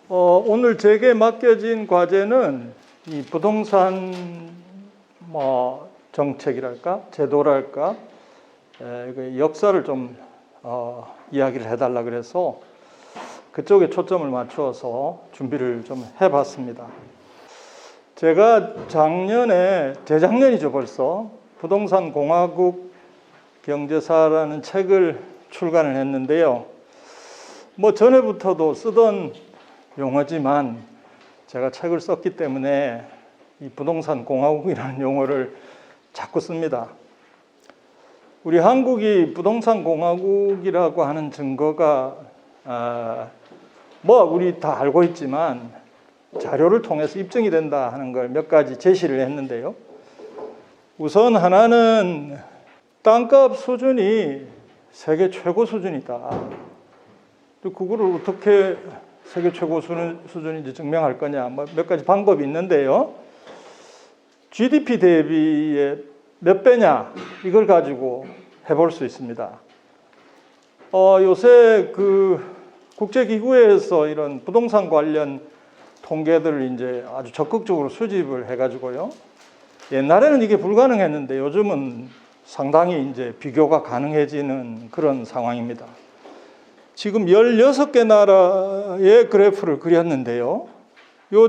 오늘 제게 맡겨진 과제는 이 부동산 정책이랄까, 제도랄까, 역사를 좀 이야기를 해달라 그래서 그쪽에 초점을 맞추어서 준비를 좀 해봤습니다. 제가 재작년이죠 벌써, 부동산 공화국 경제사라는 책을 출간을 했는데요. 전에부터도 쓰던 용어지만 제가 책을 썼기 때문에 이 부동산 공화국이라는 용어를 자꾸 씁니다. 우리 한국이 부동산 공화국이라고 하는 증거가 우리 다 알고 있지만 자료를 통해서 입증이 된다 하는 걸 몇 가지 제시를 했는데요. 우선 하나는 땅값 수준이 세계 최고 수준이다. 그거를 어떻게 세계 최고 수준인지 증명할 거냐, 몇 가지 방법이 있는데요. GDP 대비에 몇 배냐, 이걸 가지고 해볼 수 있습니다. 요새 국제기구에서 이런 부동산 관련 통계들을 이제 아주 적극적으로 수집을 해가지고요. 옛날에는 이게 불가능했는데 요즘은 상당히 이제 비교가 가능해지는 그런 상황입니다. 지금 16개 나라의 그래프를 그렸는데요.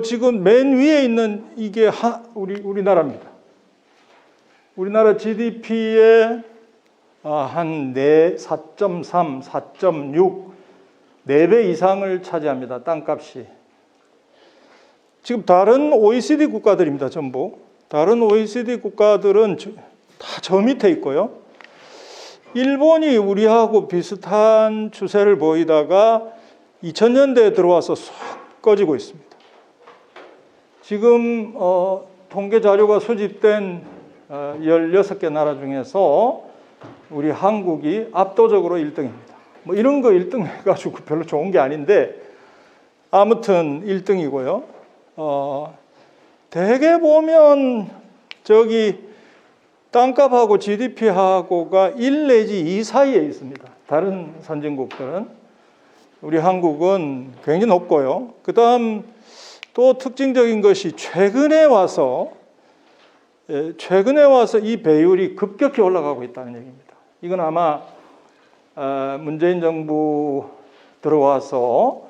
지금 맨 위에 있는 이게 우리나라입니다. 우리나라 GDP의 한 4.3, 4.6, 4배 이상을 차지합니다. 땅값이. 지금 다른 OECD 국가들입니다. 전부. 다른 OECD 국가들은 다 저 밑에 있고요. 일본이 우리하고 비슷한 추세를 보이다가 2000년대에 들어와서 쏙 꺼지고 있습니다. 지금 통계 자료가 수집된 16개 나라 중에서 우리 한국이 압도적으로 1등입니다. 이런 거 1등 해가지고 별로 좋은 게 아닌데 아무튼 1등이고요. 대개 보면 땅값하고 GDP하고가 1 내지 2 사이에 있습니다. 다른 선진국들은. 우리 한국은 굉장히 높고요. 그 다음 또 특징적인 것이 최근에 와서 이 배율이 급격히 올라가고 있다는 얘기입니다. 이건 아마 문재인 정부 들어와서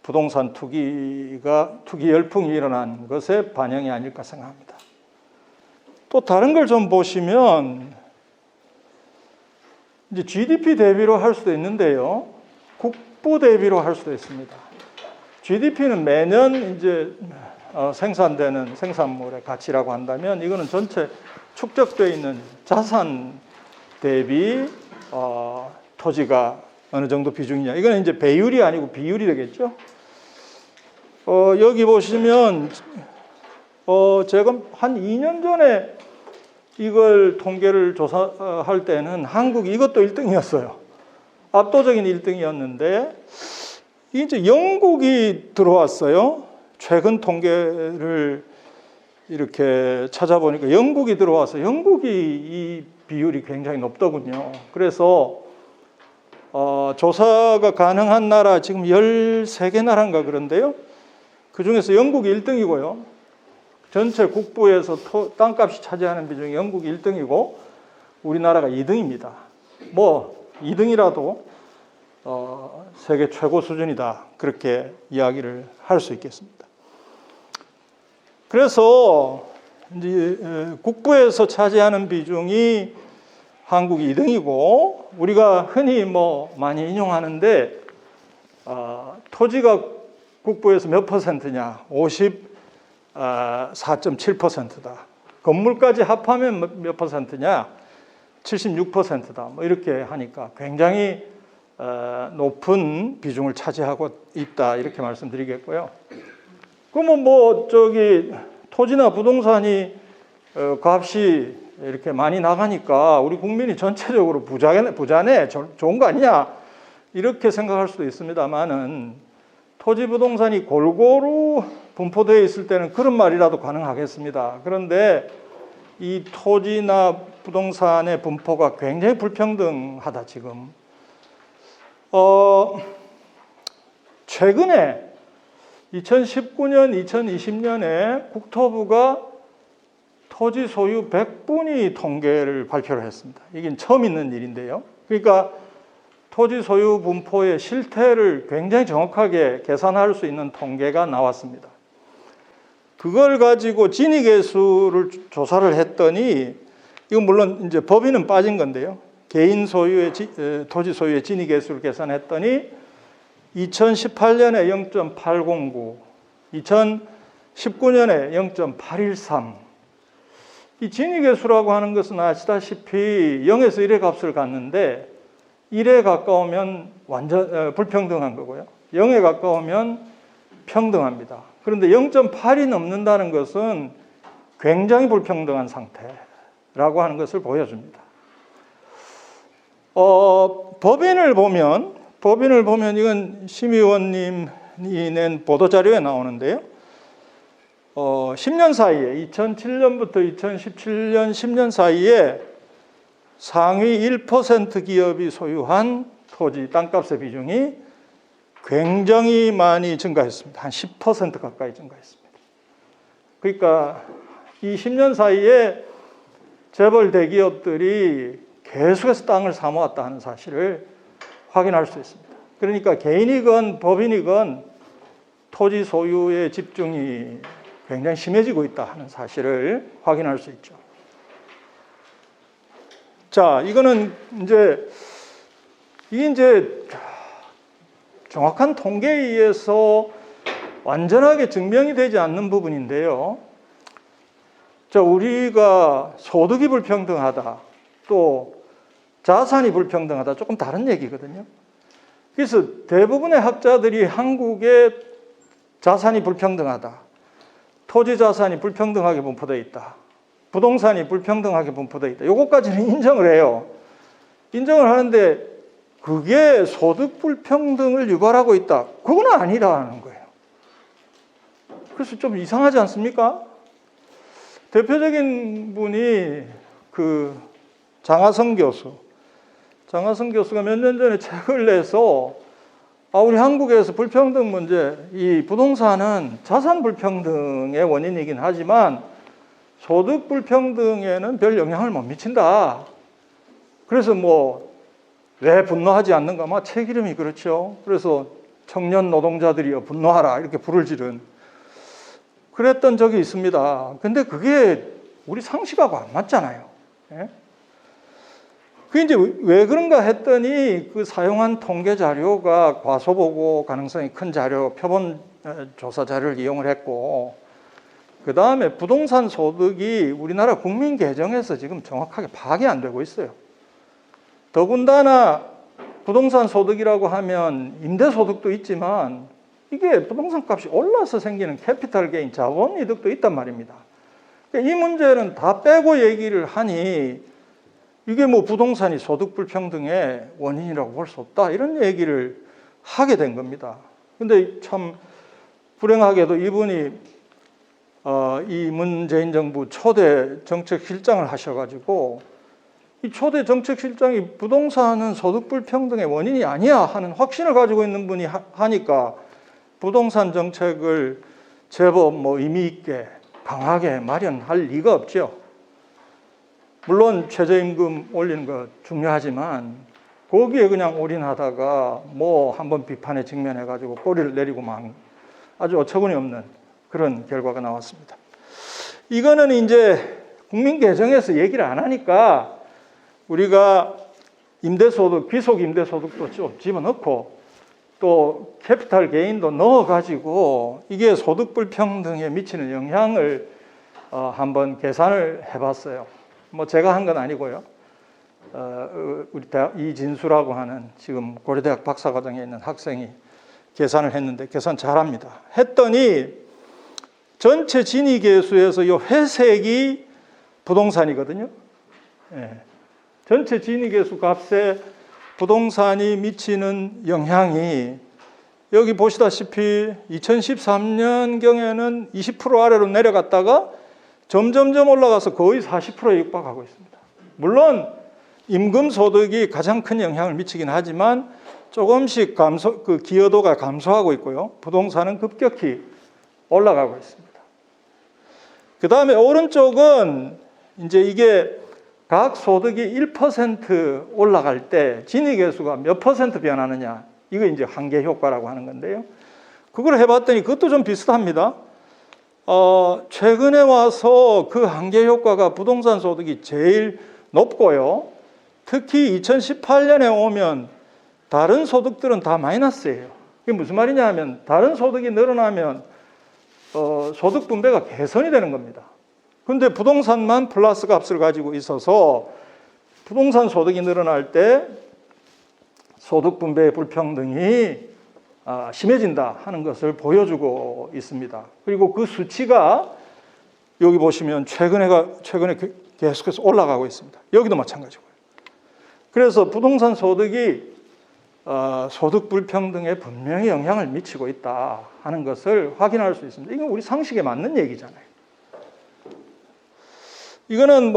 부동산 투기 열풍이 일어난 것의 반영이 아닐까 생각합니다. 또 다른 걸 좀 보시면 이제 GDP 대비로 할 수도 있는데요. 국부 대비로 할 수도 있습니다. GDP는 매년 이제 생산되는 생산물의 가치라고 한다면 이거는 전체 축적되어 있는 자산 대비 토지가 어느 정도 비중이냐. 이거는 이제 배율이 아니고 비율이 되겠죠. 여기 보시면 제가 한 2년 전에 이걸 통계를 조사할 때는 한국이 이것도 1등이었어요. 압도적인 1등이었는데 이제 영국이 들어왔어요. 최근 통계를 이렇게 찾아보니까 영국이 들어와서 영국이 이 비율이 굉장히 높더군요. 그래서 조사가 가능한 나라 지금 13개 나라인가 그런데요. 그중에서 영국이 1등이고요. 전체 국부에서 땅값이 차지하는 비중이 영국이 1등이고 우리나라가 2등입니다. 2등이라도 세계 최고 수준이다. 그렇게 이야기를 할 수 있겠습니다. 그래서 이제 국부에서 차지하는 비중이 한국이 2등이고 우리가 흔히 많이 인용하는데 토지가 국부에서 몇 퍼센트냐? 54.7%다. 건물까지 합하면 몇 퍼센트냐? 76%다. 이렇게 하니까 굉장히 높은 비중을 차지하고 있다. 이렇게 말씀드리겠고요. 그러면 토지나 부동산이 값이 이렇게 많이 나가니까 우리 국민이 전체적으로 부자네, 좋은 거 아니냐? 이렇게 생각할 수도 있습니다만은 토지 부동산이 골고루 분포되어 있을 때는 그런 말이라도 가능하겠습니다. 그런데 이 토지나 부동산의 분포가 굉장히 불평등하다 지금. 최근에 2019년, 2020년에 국토부가 토지 소유 100분위 통계를 발표를 했습니다. 이게 처음 있는 일인데요. 그러니까 토지 소유 분포의 실태를 굉장히 정확하게 계산할 수 있는 통계가 나왔습니다. 그걸 가지고 진위계수를 조사를 했더니, 이건 물론 이제 법인은 빠진 건데요. 개인 소유의 토지 소유의 진위계수를 계산했더니 2018년에 0.809, 2019년에 0.813. 이 진위계수라고 하는 것은 아시다시피 0에서 1의 값을 갖는데 1에 가까우면 완전 불평등한 거고요. 0에 가까우면 평등합니다. 그런데 0.8이 넘는다는 것은 굉장히 불평등한 상태라고 하는 것을 보여줍니다. 법인을 보면 이건 심의원님이 낸 보도자료에 나오는데요. 10년 사이에 2007년부터 2017년 10년 사이에 상위 1% 기업이 소유한 토지 땅값의 비중이 굉장히 많이 증가했습니다. 한 10% 가까이 증가했습니다. 그러니까 이 10년 사이에 재벌 대기업들이 계속해서 땅을 사모았다 하는 사실을 확인할 수 있습니다. 그러니까 개인이건 법인이건 토지 소유의 집중이 굉장히 심해지고 있다 하는 사실을 확인할 수 있죠. 자, 이거는 이게 정확한 통계에 의해서 완전하게 증명이 되지 않는 부분인데요. 자, 우리가 소득이 불평등하다, 또 자산이 불평등하다, 조금 다른 얘기거든요. 그래서 대부분의 학자들이 한국의 자산이 불평등하다, 토지 자산이 불평등하게 분포되어 있다, 부동산이 불평등하게 분포되어 있다, 요것까지는 인정을 해요. 인정을 하는데 그게 소득 불평등을 유발하고 있다, 그건 아니라는 거예요. 그래서 좀 이상하지 않습니까? 대표적인 분이 그 장하성 교수가 몇 년 전에 책을 내서 우리 한국에서 불평등 문제, 이 부동산은 자산 불평등의 원인이긴 하지만 소득 불평등에는 별 영향을 못 미친다. 그래서 왜 분노하지 않는가? 책 이름이 그렇죠. 그래서 청년 노동자들이여 분노하라, 이렇게 불을 지른, 그랬던 적이 있습니다. 근데 그게 우리 상식하고 안 맞잖아요. 예? 그게 이제 왜 그런가 했더니 그 사용한 통계 자료가 과소보고 가능성이 큰 자료, 표본 조사 자료를 이용을 했고, 그 다음에 부동산 소득이 우리나라 국민 계정에서 지금 정확하게 파악이 안 되고 있어요. 더군다나 부동산 소득이라고 하면 임대 소득도 있지만 이게 부동산 값이 올라서 생기는 캐피탈 게인, 자본 이득도 있단 말입니다. 이 문제는 다 빼고 얘기를 하니 이게 부동산이 소득 불평등의 원인이라고 볼 수 없다, 이런 얘기를 하게 된 겁니다. 근데 참 불행하게도 이분이 이 문재인 정부 초대 정책실장을 하셔가지고, 이 초대 정책실장이 부동산은 소득 불평등의 원인이 아니야 하는 확신을 가지고 있는 분이 하니까 부동산 정책을 제법 의미 있게 강하게 마련할 리가 없죠. 물론 최저임금 올리는 거 중요하지만 거기에 그냥 올인하다가 한번 비판에 직면해가지고 꼬리를 내리고 아주 어처구니 없는 그런 결과가 나왔습니다. 이거는 이제 국민 계정에서 얘기를 안 하니까 우리가 임대소득, 귀속 임대소득도 좀 집어넣고 또 캐피탈 게인도 넣어가지고 이게 소득 불평등에 미치는 영향을 한번 계산을 해봤어요. 제가 한 건 아니고요. 우리 대학 이진수라고 하는 지금 고려대학 박사과정에 있는 학생이 계산을 했는데 계산 잘합니다. 했더니 전체 진위계수에서 이 회색이 부동산이거든요. 예. 전체 진위계수 값에 부동산이 미치는 영향이 여기 보시다시피 2013년경에는 20% 아래로 내려갔다가 점점점 올라가서 거의 40%에 육박하고 있습니다. 물론 임금 소득이 가장 큰 영향을 미치긴 하지만 조금씩 그 기여도가 감소하고 있고요. 부동산은 급격히 올라가고 있습니다. 그 다음에 오른쪽은 이제 이게 각 소득이 1% 올라갈 때 진위계수가 몇 퍼센트 변하느냐. 이거 이제 한계 효과라고 하는 건데요. 그걸 해봤더니 그것도 좀 비슷합니다. 최근에 와서 그 한계 효과가 부동산 소득이 제일 높고요. 특히 2018년에 오면 다른 소득들은 다 마이너스예요. 그게 무슨 말이냐 하면 다른 소득이 늘어나면 소득 분배가 개선이 되는 겁니다. 그런데 부동산만 플러스 값을 가지고 있어서 부동산 소득이 늘어날 때 소득 분배의 불평등이 심해진다 하는 것을 보여주고 있습니다. 그리고 그 수치가 여기 보시면 최근에 계속해서 올라가고 있습니다. 여기도 마찬가지고요. 그래서 부동산 소득이 소득 불평등에 분명히 영향을 미치고 있다 하는 것을 확인할 수 있습니다. 이건 우리 상식에 맞는 얘기잖아요. 이거는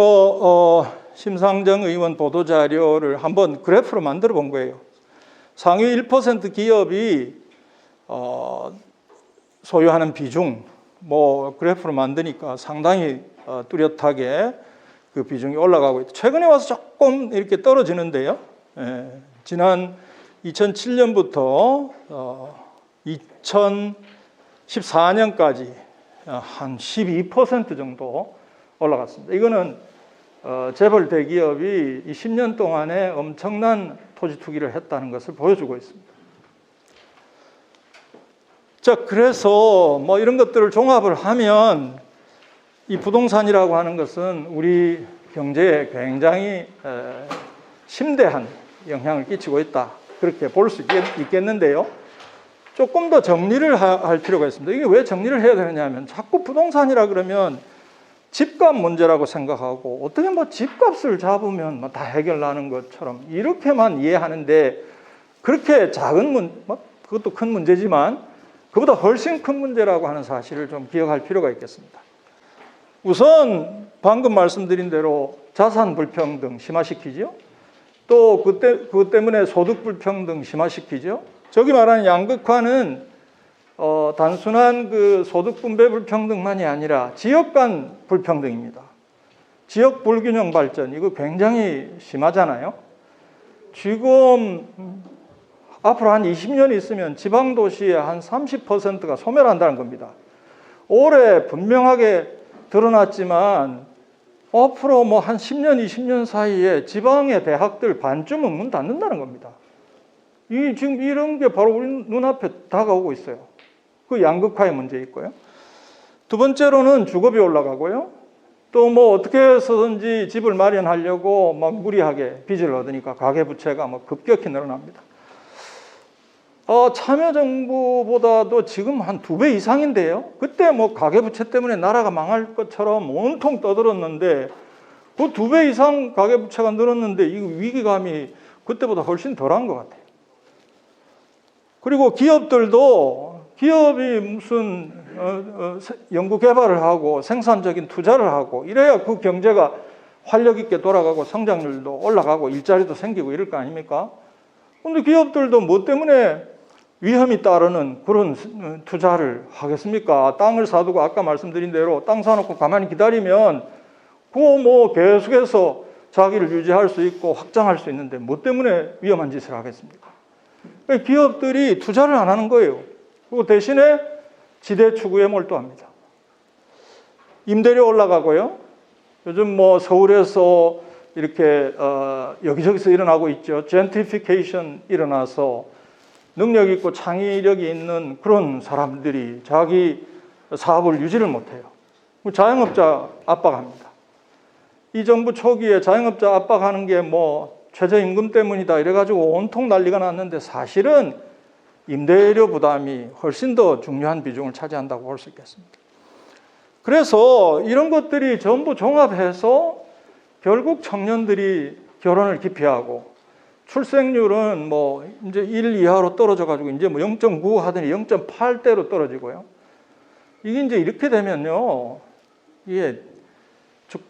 심상정 의원 보도자료를 한번 그래프로 만들어 본 거예요. 상위 1% 기업이 소유하는 비중, 그래프로 만드니까 상당히 뚜렷하게 그 비중이 올라가고 있다. 최근에 와서 조금 이렇게 떨어지는데요. 지난 2007년부터 2014년까지 한 12% 정도 올라갔습니다. 이거는 재벌 대기업이 이 10년 동안에 엄청난 토지 투기를 했다는 것을 보여주고 있습니다. 자, 그래서 이런 것들을 종합을 하면 이 부동산이라고 하는 것은 우리 경제에 굉장히 심대한 영향을 끼치고 있다. 그렇게 볼 수 있겠는데요. 조금 더 정리를 할 필요가 있습니다. 이게 왜 정리를 해야 되느냐 하면 자꾸 부동산이라 그러면 집값 문제라고 생각하고 어떻게 집값을 잡으면 다 해결나는 것처럼 이렇게만 이해하는데 그렇게 작은 그것도 큰 문제지만 그보다 훨씬 큰 문제라고 하는 사실을 좀 기억할 필요가 있겠습니다. 우선 방금 말씀드린 대로 자산 불평등 심화시키죠. 또 그것 때문에 소득 불평등 심화시키죠. 저기 말하는 양극화는 단순한 그 소득 분배 불평등만이 아니라 지역 간 불평등입니다. 지역 불균형 발전, 이거 굉장히 심하잖아요. 지금 앞으로 한 20년 있으면 지방 도시의 한 30%가 소멸한다는 겁니다. 올해 분명하게 드러났지만 앞으로 한 10년, 20년 사이에 지방의 대학들 반쯤은 문 닫는다는 겁니다. 지금 이런 게 바로 우리 눈앞에 다가오고 있어요. 그 양극화의 문제 있고요. 두 번째로는 주거비 올라가고요. 또 어떻게 해서든지 집을 마련하려고 무리하게 빚을 얻으니까 가계부채가 급격히 늘어납니다. 참여정부보다도 지금 한 2배 이상인데요. 그때 가계부채 때문에 나라가 망할 것처럼 온통 떠들었는데 그 2배 이상 가계부채가 늘었는데 이 위기감이 그때보다 훨씬 덜한 것 같아요. 그리고 기업이 무슨 연구 개발을 하고 생산적인 투자를 하고 이래야 그 경제가 활력 있게 돌아가고 성장률도 올라가고 일자리도 생기고 이럴 거 아닙니까? 그런데 기업들도 뭐 때문에 위험이 따르는 그런 투자를 하겠습니까? 땅을 사두고 아까 말씀드린 대로 땅 사놓고 가만히 기다리면 그거 계속해서 자기를 유지할 수 있고 확장할 수 있는데 뭐 때문에 위험한 짓을 하겠습니까? 기업들이 투자를 안 하는 거예요. 그리고 대신에 지대 추구에 몰두합니다. 임대료 올라가고요. 요즘 서울에서 이렇게 여기저기서 일어나고 있죠. 젠트리피케이션 일어나서 능력 있고 창의력이 있는 그런 사람들이 자기 사업을 유지를 못해요. 자영업자 압박합니다. 이 정부 초기에 자영업자 압박하는 게 최저임금 때문이다 이래가지고 온통 난리가 났는데 사실은 임대료 부담이 훨씬 더 중요한 비중을 차지한다고 볼 수 있겠습니다. 그래서 이런 것들이 전부 종합해서 결국 청년들이 결혼을 기피하고 출생률은 이제 1 이하로 떨어져가지고 이제 0.9 하더니 0.8대로 떨어지고요. 이게 이제 이렇게 되면요, 이게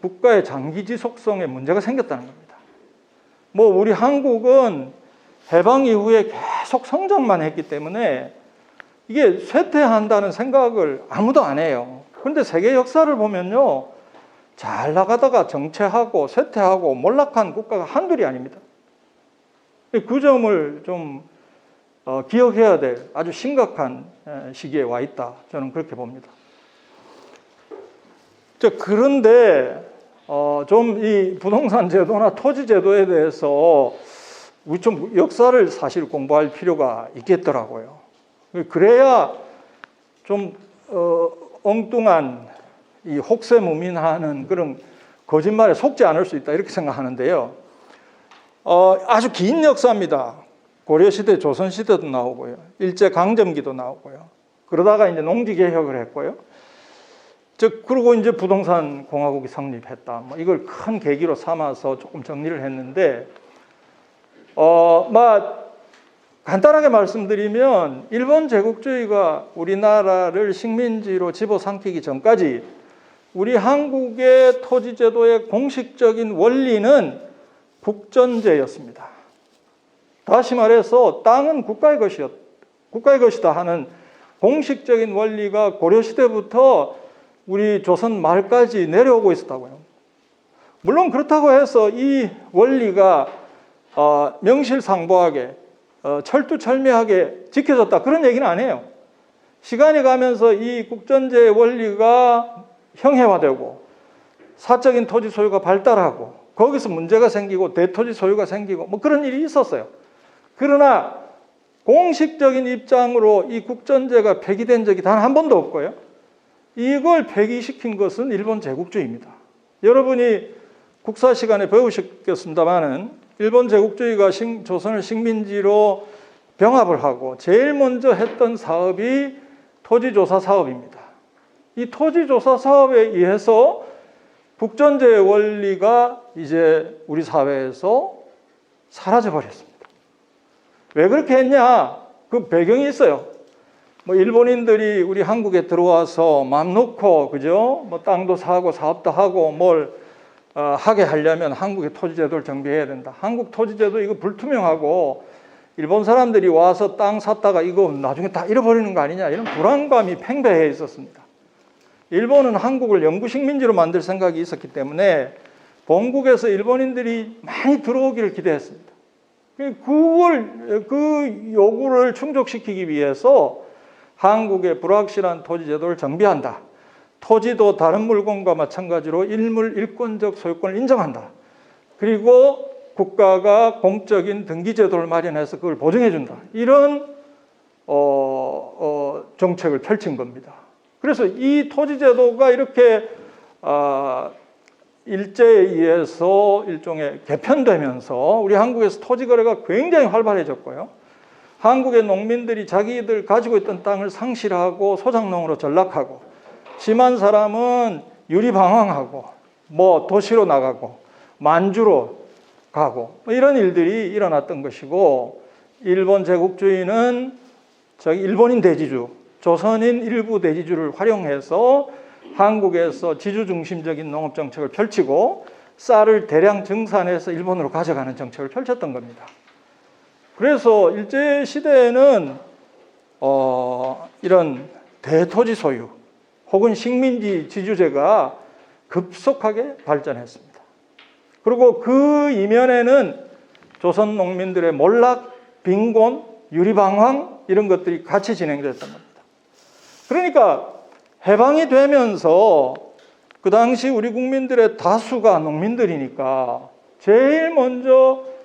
국가의 장기 지속성에 문제가 생겼다는 겁니다. 뭐 우리 한국은 해방 이후에 계속 성장만 했기 때문에 이게 쇠퇴한다는 생각을 아무도 안 해요. 그런데 세계 역사를 보면요, 잘 나가다가 정체하고 쇠퇴하고 몰락한 국가가 한둘이 아닙니다. 그 점을 좀 기억해야 될 아주 심각한 시기에 와 있다, 저는 그렇게 봅니다. 그런데 좀 이 부동산 제도나 토지 제도에 대해서 우리 좀 역사를 사실 공부할 필요가 있겠더라고요. 그래야 좀 엉뚱한 이 혹세무민하는 그런 거짓말에 속지 않을 수 있다, 이렇게 생각하는데요. 아주 긴 역사입니다. 고려시대, 조선시대도 나오고요. 일제강점기도 나오고요. 그러다가 이제 농지개혁을 했고요. 그리고 이제 부동산 공화국이 성립했다. 뭐 이걸 큰 계기로 삼아서 조금 정리를 했는데, 간단하게 말씀드리면, 일본 제국주의가 우리나라를 식민지로 집어삼키기 전까지 우리 한국의 토지제도의 공식적인 원리는 국전제였습니다. 다시 말해서 땅은 국가의 것이다 하는 공식적인 원리가 고려시대부터 우리 조선 말까지 내려오고 있었다고요. 물론 그렇다고 해서 이 원리가 명실상부하게 철두철미하게 지켜졌다, 그런 얘기는 안 해요. 시간이 가면서 이 국전제의 원리가 형해화되고 사적인 토지 소유가 발달하고 거기서 문제가 생기고 대토지 소유가 생기고 뭐 그런 일이 있었어요. 그러나 공식적인 입장으로 이 국전제가 폐기된 적이 단 한 번도 없고요. 이걸 폐기시킨 것은 일본 제국주의입니다. 여러분이 국사 시간에 배우셨겠습니다마는 일본 제국주의가 조선을 식민지로 병합을 하고 제일 먼저 했던 사업이 토지조사 사업입니다. 이 토지조사 사업에 의해서 국전제의 원리가 이제 우리 사회에서 사라져 버렸습니다. 왜 그렇게 했냐? 그 배경이 있어요. 뭐 일본인들이 우리 한국에 들어와서 맘 놓고, 그죠? 뭐 땅도 사고 사업도 하고 뭘 하게 하려면 한국의 토지제도를 정비해야 된다. 한국 토지제도 이거 불투명하고 일본 사람들이 와서 땅 샀다가 이거 나중에 다 잃어버리는 거 아니냐, 이런 불안감이 팽배해 있었습니다. 일본은 한국을 영구식민지로 만들 생각이 있었기 때문에 본국에서 일본인들이 많이 들어오기를 기대했습니다. 그 요구를 충족시키기 위해서 한국의 불확실한 토지제도를 정비한다. 토지도 다른 물건과 마찬가지로 일물 일권적 소유권을 인정한다. 그리고 국가가 공적인 등기제도를 마련해서 그걸 보증해준다. 이런 정책을 펼친 겁니다. 그래서 이 토지제도가 이렇게 일제에 의해서 일종의 개편되면서 우리 한국에서 토지거래가 굉장히 활발해졌고요. 한국의 농민들이 자기들 가지고 있던 땅을 상실하고 소작농으로 전락하고, 심한 사람은 유리방황하고 뭐 도시로 나가고 만주로 가고 이런 일들이 일어났던 것이고, 일본 제국주의는 일본인 대지주, 조선인 일부 대지주를 활용해서 한국에서 지주 중심적인 농업 정책을 펼치고 쌀을 대량 증산해서 일본으로 가져가는 정책을 펼쳤던 겁니다. 그래서 일제 시대에는 이런 대토지 소유 혹은 식민지 지주제가 급속하게 발전했습니다. 그리고 그 이면에는 조선 농민들의 몰락, 빈곤, 유리방황 이런 것들이 같이 진행됐던 겁니다. 그러니까 해방이 되면서 그 당시 우리 국민들의 다수가 농민들이니까 제일 먼저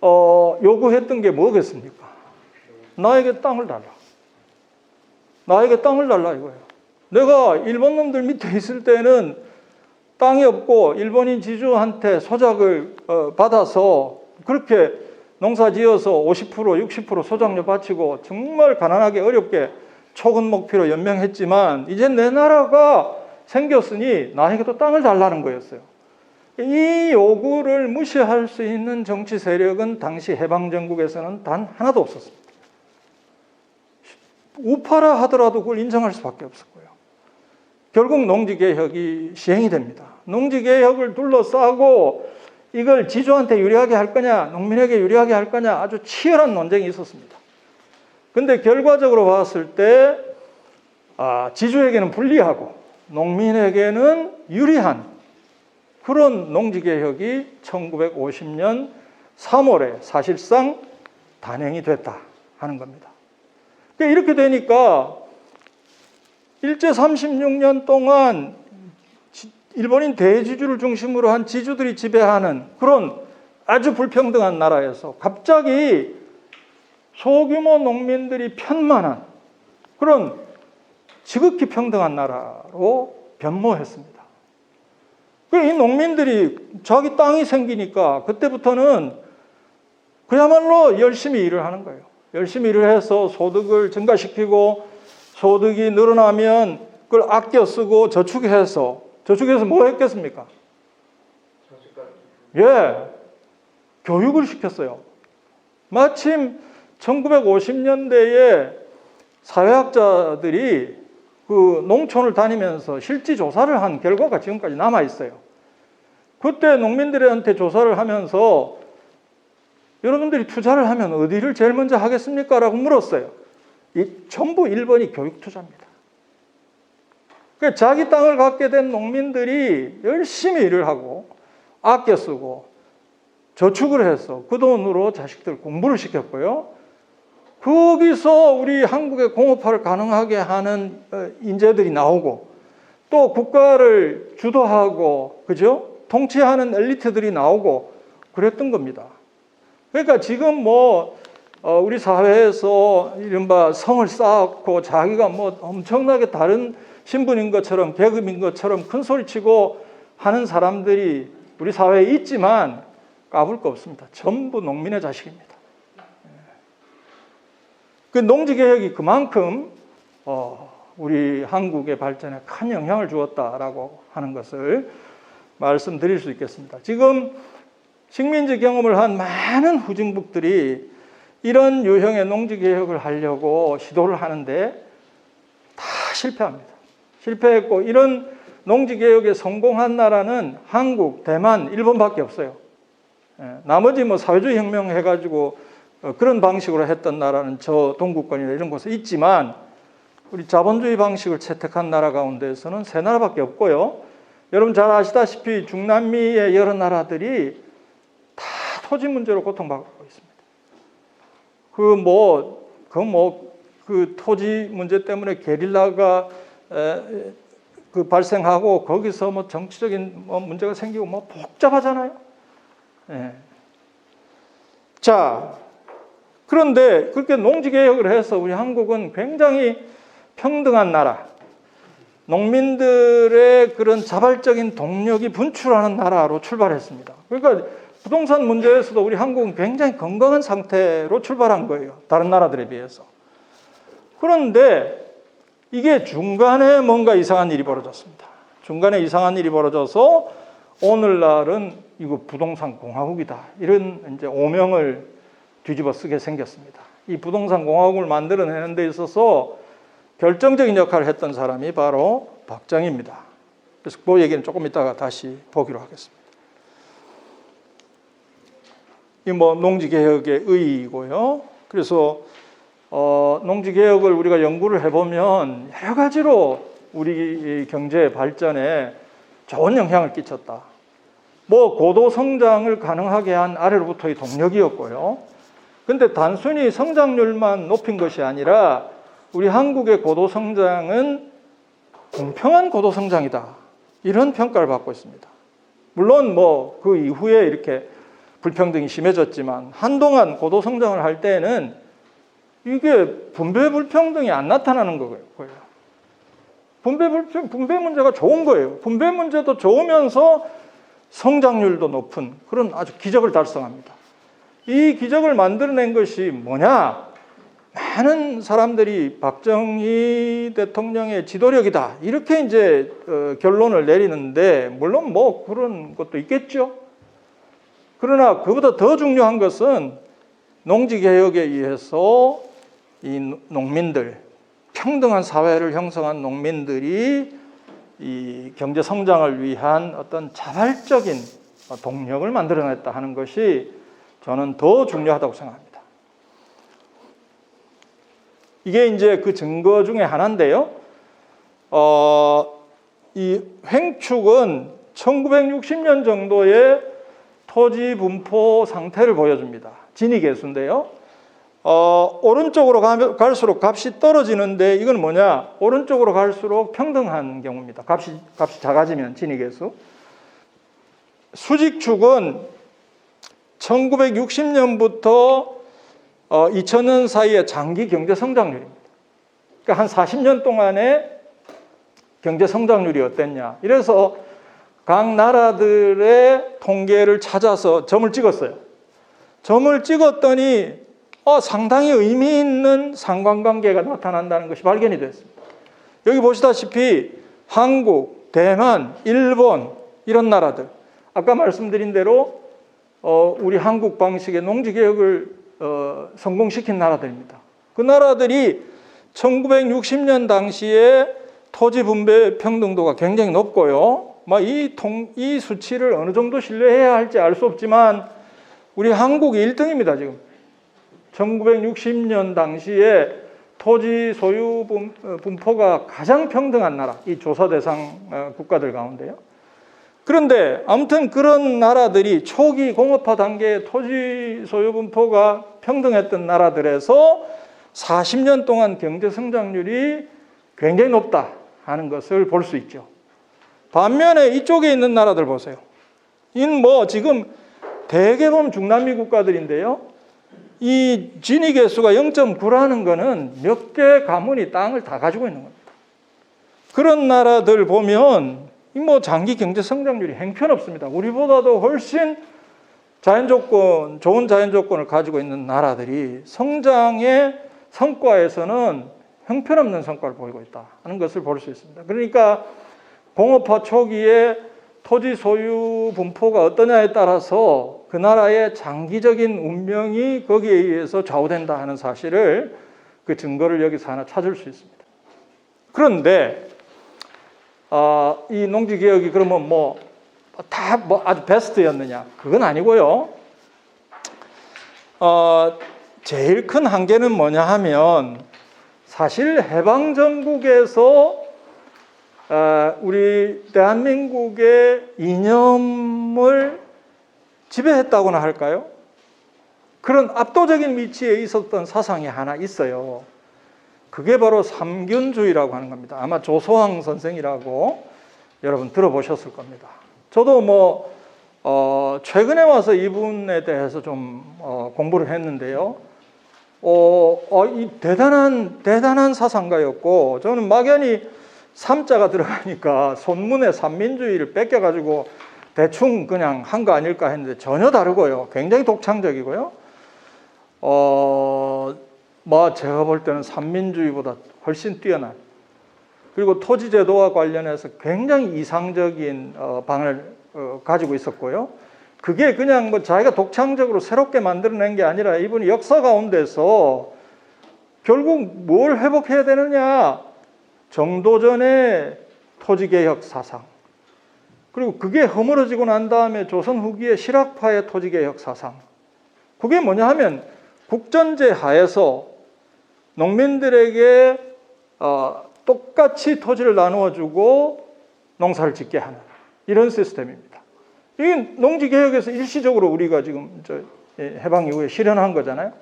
요구했던 게 뭐겠습니까? 나에게 땅을 달라. 나에게 땅을 달라 이거예요. 내가 일본 놈들 밑에 있을 때는 땅이 없고 일본인 지주한테 소작을 받아서 그렇게 농사 지어서 50%, 60% 소작료 바치고 정말 가난하게 어렵게 초근 목표로 연명했지만 이제 내 나라가 생겼으니 나에게도 땅을 달라는 거였어요. 이 요구를 무시할 수 있는 정치 세력은 당시 해방정국에서는 단 하나도 없었습니다. 우파라 하더라도 그걸 인정할 수밖에 없었고요. 결국 농지개혁이 시행이 됩니다. 농지개혁을 둘러싸고 이걸 지주한테 유리하게 할 거냐, 농민에게 유리하게 할 거냐 아주 치열한 논쟁이 있었습니다. 근데 결과적으로 봤을 때 지주에게는 불리하고 농민에게는 유리한 그런 농지개혁이 1950년 3월에 사실상 단행이 됐다 하는 겁니다. 그러니까 이렇게 되니까 일제 36년 동안 일본인 대지주를 중심으로 한 지주들이 지배하는 그런 아주 불평등한 나라에서 갑자기 소규모 농민들이 편만한 그런 지극히 평등한 나라로 변모했습니다. 이 농민들이 자기 땅이 생기니까 그때부터는 그야말로 열심히 일을 하는 거예요. 열심히 일을 해서 소득을 증가시키고 소득이 늘어나면 그걸 아껴 쓰고 저축해서 뭐 했겠습니까? 교육을 시켰어요. 마침 1950년대에 사회학자들이 그 농촌을 다니면서 실지 조사를 한 결과가 지금까지 남아 있어요. 그때 농민들한테 조사를 하면서 여러분들이 투자를 하면 어디를 제일 먼저 하겠습니까? 라고 물었어요. 전부 1번이 교육 투자입니다. 그러니까 자기 땅을 갖게 된 농민들이 열심히 일을 하고 아껴 쓰고 저축을 해서 그 돈으로 자식들 공부를 시켰고요. 거기서 우리 한국의 공업화를 가능하게 하는 인재들이 나오고 또 국가를 주도하고 그죠? 통치하는 엘리트들이 나오고 그랬던 겁니다. 그러니까 지금 우리 사회에서 이른바 성을 쌓고 자기가 엄청나게 다른 신분인 것처럼 계급인 것처럼 큰 소리치고 하는 사람들이 우리 사회에 있지만 까불 거 없습니다. 전부 농민의 자식입니다. 그 농지개혁이 그만큼 우리 한국의 발전에 큰 영향을 주었다라고 하는 것을 말씀드릴 수 있겠습니다. 지금 식민지 경험을 한 많은 후진국들이 이런 유형의 농지개혁을 하려고 시도를 하는데 다 실패합니다. 실패했고 이런 농지개혁에 성공한 나라는 한국, 대만, 일본밖에 없어요. 나머지 사회주의 혁명 해가지고 그런 방식으로 했던 나라는 저 동구권이나 이런 곳에 있지만 우리 자본주의 방식을 채택한 나라 가운데서는 세 나라밖에 없고요. 여러분 잘 아시다시피 중남미의 여러 나라들이 다 토지 문제로 고통받고 있습니다. 그 토지 문제 때문에 게릴라가 발생하고 거기서 정치적인 문제가 생기고 복잡하잖아요. 자, 그런데 그렇게 농지개혁을 해서 우리 한국은 굉장히 평등한 나라, 농민들의 그런 자발적인 동력이 분출하는 나라로 출발했습니다. 그러니까 부동산 문제에서도 우리 한국은 굉장히 건강한 상태로 출발한 거예요. 다른 나라들에 비해서. 그런데 이게 중간에 뭔가 이상한 일이 벌어졌습니다. 중간에 이상한 일이 벌어져서 오늘날은 이거 부동산 공화국이다. 이런 이제 오명을 뒤집어 쓰게 생겼습니다. 이 부동산 공화국을 만들어내는 데 있어서 결정적인 역할을 했던 사람이 바로 박정희입니다. 그래서 그 얘기는 조금 이따가 다시 보기로 하겠습니다. 이 농지개혁의 의의이고요. 그래서 농지개혁을 우리가 연구를 해보면 여러 가지로 우리 경제 발전에 좋은 영향을 끼쳤다. 고도 성장을 가능하게 한 아래로부터의 동력이었고요. 근데 단순히 성장률만 높인 것이 아니라 우리 한국의 고도 성장은 공평한 고도 성장이다. 이런 평가를 받고 있습니다. 물론 그 이후에 이렇게 불평등이 심해졌지만 한동안 고도 성장을 할 때는 이게 분배 불평등이 안 나타나는 거예요. 분배 문제가 좋은 거예요. 분배 문제도 좋으면서 성장률도 높은 그런 아주 기적을 달성합니다. 이 기적을 만들어낸 것이 뭐냐? 많은 사람들이 박정희 대통령의 지도력이다. 이렇게 이제 결론을 내리는데 물론 그런 것도 있겠죠. 그러나 그보다 더 중요한 것은 농지개혁에 의해서 이 농민들, 평등한 사회를 형성한 농민들이 이 경제 성장을 위한 어떤 자발적인 동력을 만들어냈다 하는 것이 저는 더 중요하다고 생각합니다. 이게 이제 그 증거 중에 하나인데요. 이 횡축은 1960년 정도의 토지 분포 상태를 보여줍니다. 진위계수인데요. 오른쪽으로 갈수록 값이 떨어지는데 이건 뭐냐? 오른쪽으로 갈수록 평등한 경우입니다. 값이 작아지면 진위계수. 수직축은 1960년부터 2000년 사이의 장기 경제 성장률입니다. 그러니까 한 40년 동안의 경제 성장률이 어땠냐. 이래서 각 나라들의 통계를 찾아서 점을 찍었어요. 점을 찍었더니 상당히 의미 있는 상관관계가 나타난다는 것이 발견이 됐습니다. 여기 보시다시피 한국, 대만, 일본 이런 나라들, 아까 말씀드린 대로 우리 한국 방식의 농지개혁을 성공시킨 나라들입니다. 그 나라들이 1960년 당시에 토지 분배 평등도가 굉장히 높고요. 이 수치를 어느 정도 신뢰해야 할지 알 수 없지만 우리 한국이 1등입니다. 지금 1960년 당시에 토지 소유 분포가 가장 평등한 나라, 이 조사 대상 국가들 가운데요. 그런데 아무튼 그런 나라들이 초기 공업화 단계의 토지 소유 분포가 평등했던 나라들에서 40년 동안 경제 성장률이 굉장히 높다 하는 것을 볼 수 있죠. 반면에 이쪽에 있는 나라들 보세요. 지금 대개 보면 중남미 국가들인데요. 이 진위 계수가 0.9라는 거는 몇 개 가문이 땅을 다 가지고 있는 겁니다. 그런 나라들 보면 장기 경제 성장률이 형편없습니다. 우리보다도 훨씬 좋은 자연 조건을 가지고 있는 나라들이 성장의 성과에서는 형편없는 성과를 보이고 있다 하는 것을 볼 수 있습니다. 그러니까 공업화 초기에 토지 소유 분포가 어떠냐에 따라서 그 나라의 장기적인 운명이 거기에 의해서 좌우된다 하는 사실을 그 증거를 여기서 하나 찾을 수 있습니다. 그런데 이 농지개혁이 그러면 아주 베스트였느냐? 그건 아니고요. 제일 큰 한계는 뭐냐 하면 사실 해방전국에서 우리 대한민국의 이념을 지배했다고나 할까요? 그런 압도적인 위치에 있었던 사상이 하나 있어요. 그게 바로 삼균주의라고 하는 겁니다. 아마 조소왕 선생이라고 여러분 들어보셨을 겁니다. 저도 최근에 와서 이분에 대해서 좀 공부를 했는데요. 이 대단한 사상가였고, 저는 막연히 삼자가 들어가니까 손문에 삼민주의를 뺏겨가지고 대충 그냥 한 거 아닐까 했는데 전혀 다르고요. 굉장히 독창적이고요. 제가 볼 때는 삼민주의보다 훨씬 뛰어난, 그리고 토지제도와 관련해서 굉장히 이상적인 방을 가지고 있었고요. 그게 그냥 자기가 독창적으로 새롭게 만들어낸 게 아니라 이분이 역사 가운데서 결국 뭘 회복해야 되느냐, 정도전의 토지개혁 사상, 그리고 그게 허물어지고 난 다음에 조선 후기의 실학파의 토지개혁 사상, 그게 뭐냐 하면 국전제 하에서 농민들에게 똑같이 토지를 나누어주고 농사를 짓게 하는 이런 시스템입니다. 이게 농지개혁에서 일시적으로 우리가 지금 해방 이후에 실현한 거잖아요.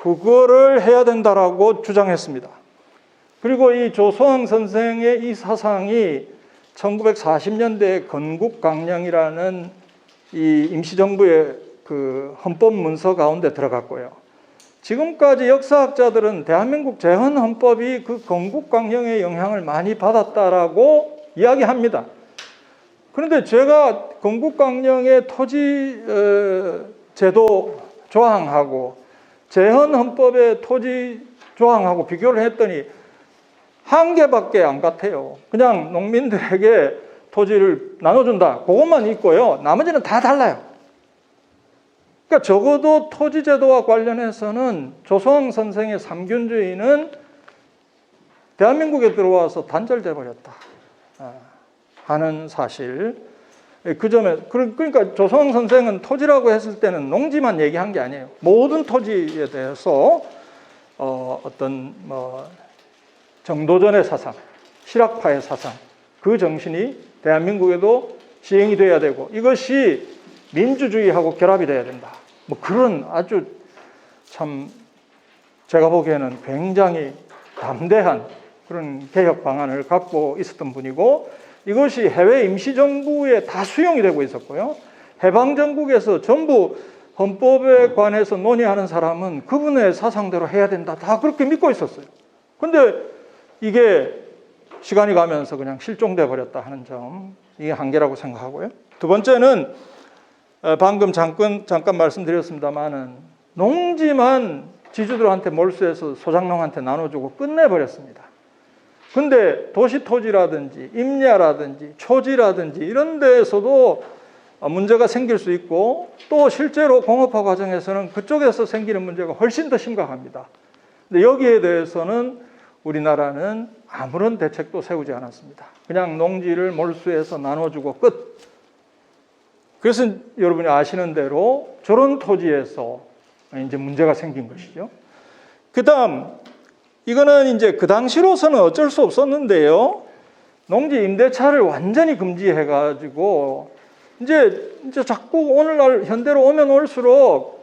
그거를 해야 된다라고 주장했습니다. 그리고 이 조소왕 선생의 이 사상이 1940년대 건국강령이라는 이 임시정부의 그 헌법 문서 가운데 들어갔고요. 지금까지 역사학자들은 대한민국 재헌헌법이 그 건국강령의 영향을 많이 받았다라고 이야기합니다. 그런데 제가 건국강령의 토지 제도 조항하고 재헌헌법의 토지 조항하고 비교를 했더니 한 개밖에 안 같아요. 그냥 농민들에게 토지를 나눠준다, 그것만 있고요. 나머지는 다 달라요. 그러니까 적어도 토지제도와 관련해서는 조소왕 선생의 삼균주의는 대한민국에 들어와서 단절돼 버렸다 하는 사실, 그 점에 그러니까 조성황 선생은 토지라고 했을 때는 농지만 얘기한 게 아니에요. 모든 토지에 대해서 어떤 뭐 정도전의 사상, 실학파의 사상, 그 정신이 대한민국에도 시행이 돼야 되고 이것이 민주주의하고 결합이 돼야 된다. 뭐 그런 아주 참 제가 보기에는 굉장히 담대한 그런 개혁 방안을 갖고 있었던 분이고 이것이 해외 임시정부에 다 수용이 되고 있었고요. 해방정국에서 전부 헌법에 관해서 논의하는 사람은 그분의 사상대로 해야 된다. 다 그렇게 믿고 있었어요. 근데 이게 시간이 가면서 그냥 실종돼 버렸다 하는 점, 이게 한계라고 생각하고요. 두 번째는 방금 잠깐 말씀드렸습니다만은 농지만 지주들한테 몰수해서 소장농한테 나눠주고 끝내버렸습니다. 근데 도시토지라든지 임야라든지 초지라든지 이런 데에서도 문제가 생길 수 있고 또 실제로 공업화 과정에서는 그쪽에서 생기는 문제가 훨씬 더 심각합니다. 근데 여기에 대해서는 우리나라는 아무런 대책도 세우지 않았습니다. 그냥 농지를 몰수해서 나눠주고 끝. 그래서 여러분이 아시는 대로 저런 토지에서 이제 문제가 생긴 것이죠. 그 다음, 이거는 이제 그 당시로서는 어쩔 수 없었는데요. 농지 임대차를 완전히 금지해가지고, 이제 자꾸 오늘날 현대로 오면 올수록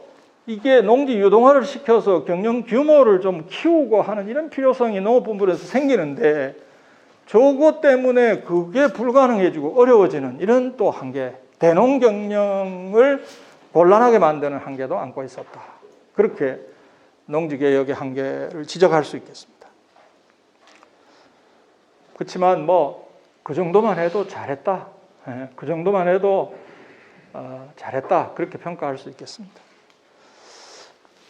이게 농지 유동화를 시켜서 경영 규모를 좀 키우고 하는 이런 필요성이 농업본부에서 생기는데, 저것 때문에 그게 불가능해지고 어려워지는 이런 또 한계, 대농 경영을 곤란하게 만드는 한계도 안고 있었다. 그렇게 농지개혁의 한계를 지적할 수 있겠습니다. 그렇지만 뭐 그 정도만 해도 잘했다. 그 정도만 해도 잘했다. 그렇게 평가할 수 있겠습니다.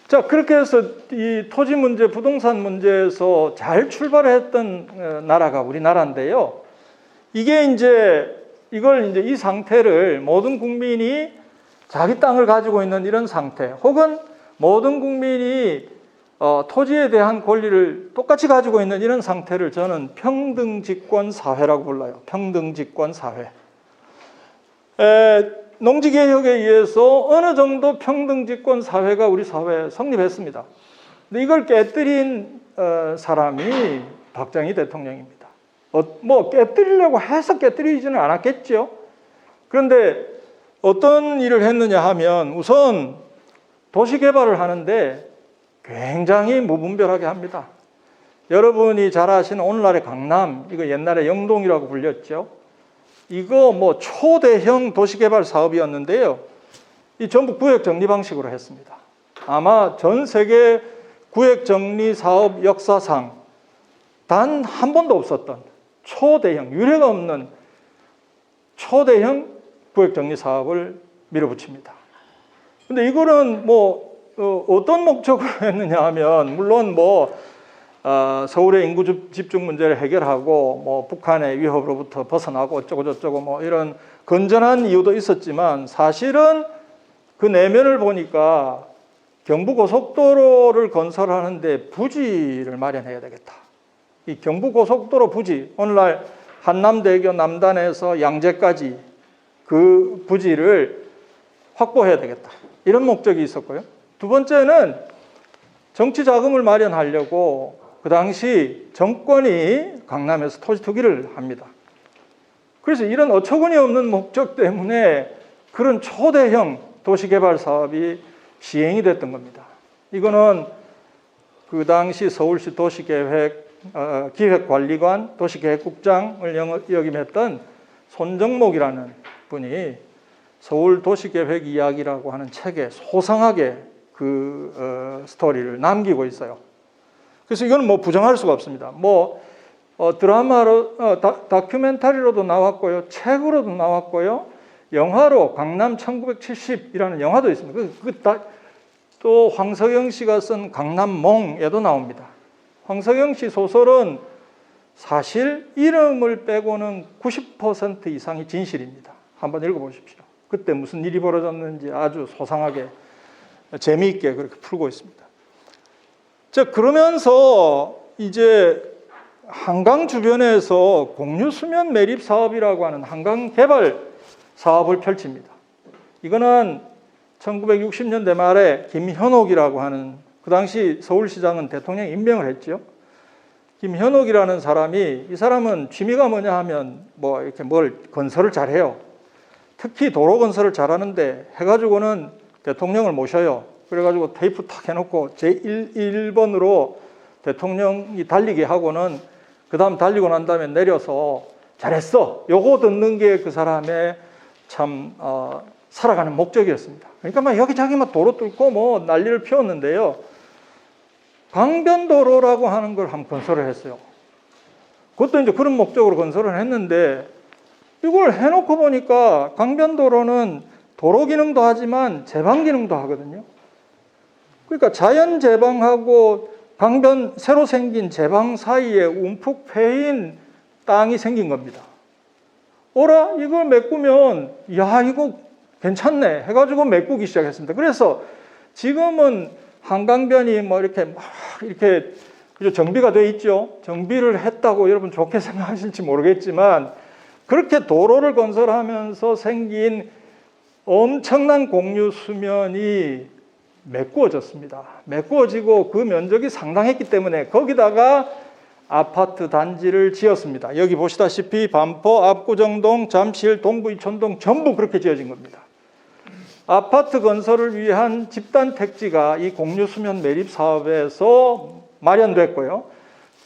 자, 그렇게 해서 이 토지 문제, 부동산 문제에서 잘 출발했던 나라가 우리나라인데요. 이게 이걸 이 상태를 모든 국민이 자기 땅을 가지고 있는 이런 상태, 혹은 모든 국민이 토지에 대한 권리를 똑같이 가지고 있는 이런 상태를 저는 평등집권 사회라고 불러요. 평등집권 사회. 농지개혁에 의해서 어느 정도 평등집권 사회가 우리 사회에 성립했습니다. 근데 이걸 깨뜨린 사람이 박정희 대통령입니다. 뭐 깨뜨리려고 해서 깨뜨리지는 않았겠죠. 그런데 어떤 일을 했느냐 하면 우선 도시개발을 하는데 굉장히 무분별하게 합니다. 여러분이 잘 아시는 오늘날의 강남, 이거 옛날에 영동이라고 불렸죠. 이거 뭐 초대형 도시개발 사업이었는데요. 이 전부 구역정리 방식으로 했습니다. 아마 전 세계 구역정리 사업 역사상 단 한 번도 없었던 초대형, 유례가 없는 초대형 구역정리 사업을 밀어붙입니다. 근데 이거는 뭐 어떤 목적으로 했느냐 하면 물론 뭐 서울의 인구 집중 문제를 해결하고 뭐 북한의 위협으로부터 벗어나고 어쩌고 저쩌고 뭐 이런 건전한 이유도 있었지만 사실은 그 내면을 보니까 경부고속도로를 건설하는데 부지를 마련해야 되겠다. 이 경부고속도로 부지, 오늘날 한남대교 남단에서 양재까지 그 부지를 확보해야 되겠다. 이런 목적이 있었고요. 두 번째는 정치 자금을 마련하려고 그 당시 정권이 강남에서 토지 투기를 합니다. 그래서 이런 어처구니 없는 목적 때문에 그런 초대형 도시개발 사업이 시행이 됐던 겁니다. 이거는 그 당시 서울시 기획관리관 도시계획국장을 역임했던 손정목이라는 분이 서울 도시계획 이야기라고 하는 책에 소상하게 그 스토리를 남기고 있어요. 그래서 이건 뭐 부정할 수가 없습니다. 뭐 드라마로 다큐멘터리로도 나왔고요, 책으로도 나왔고요, 영화로 강남 1970이라는 영화도 있습니다. 또 황석영 씨가 쓴 강남몽에도 나옵니다. 황석영 씨 소설은 사실 이름을 빼고는 90% 이상이 진실입니다. 한번 읽어보십시오. 그때 무슨 일이 벌어졌는지 아주 소상하게 재미있게 그렇게 풀고 있습니다. 자, 그러면서 이제 한강 주변에서 공유수면 매립 사업이라고 하는 한강 개발 사업을 펼칩니다. 이거는 1960년대 말에 김현옥이라고 하는, 그 당시 서울시장은 대통령 임명을 했죠. 김현옥이라는 사람이, 이 사람은 취미가 뭐냐 하면 뭐 이렇게 뭘 건설을 잘해요. 특히 도로 건설을 잘하는데 해가지고는 대통령을 모셔요. 그래가지고 테이프 탁 해놓고 제1번으로 대통령이 달리게 하고는 그 다음 달리고 난 다음에 내려서 잘했어. 요거 듣는 게 그 사람의 참 살아가는 목적이었습니다. 그러니까 막 여기저기 막 도로 뚫고 뭐 난리를 피웠는데요. 강변도로라고 하는 걸 한번 건설을 했어요. 그것도 이제 그런 목적으로 건설을 했는데 이걸 해놓고 보니까 강변도로는 도로 기능도 하지만 제방 기능도 하거든요. 그러니까 자연 제방하고 강변 새로 생긴 제방 사이에 움푹 패인 땅이 생긴 겁니다. 어라? 이걸 메꾸면 야 이거 괜찮네 해가지고 메꾸기 시작했습니다. 그래서 지금은 한강변이 뭐 이렇게 정비가 돼 있죠. 정비를 했다고 여러분 좋게 생각하실지 모르겠지만 그렇게 도로를 건설하면서 생긴 엄청난 공유 수면이 메꾸어졌습니다. 메꾸어지고 그 면적이 상당했기 때문에 거기다가 아파트 단지를 지었습니다. 여기 보시다시피 반포, 압구정동, 잠실, 동부 이촌동 전부 그렇게 지어진 겁니다. 아파트 건설을 위한 집단 택지가 이 공유수면 매립 사업에서 마련됐고요.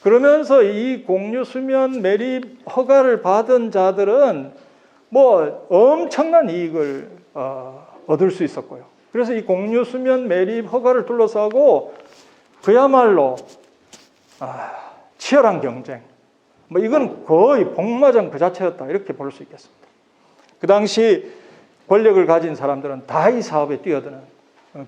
그러면서 이 공유수면 매립 허가를 받은 자들은 뭐 엄청난 이익을 얻을 수 있었고요. 그래서 이 공유수면 매립 허가를 둘러싸고 그야말로 치열한 경쟁, 뭐 이건 거의 복마전 그 자체였다 이렇게 볼 수 있겠습니다. 그 당시 권력을 가진 사람들은 다 이 사업에 뛰어드는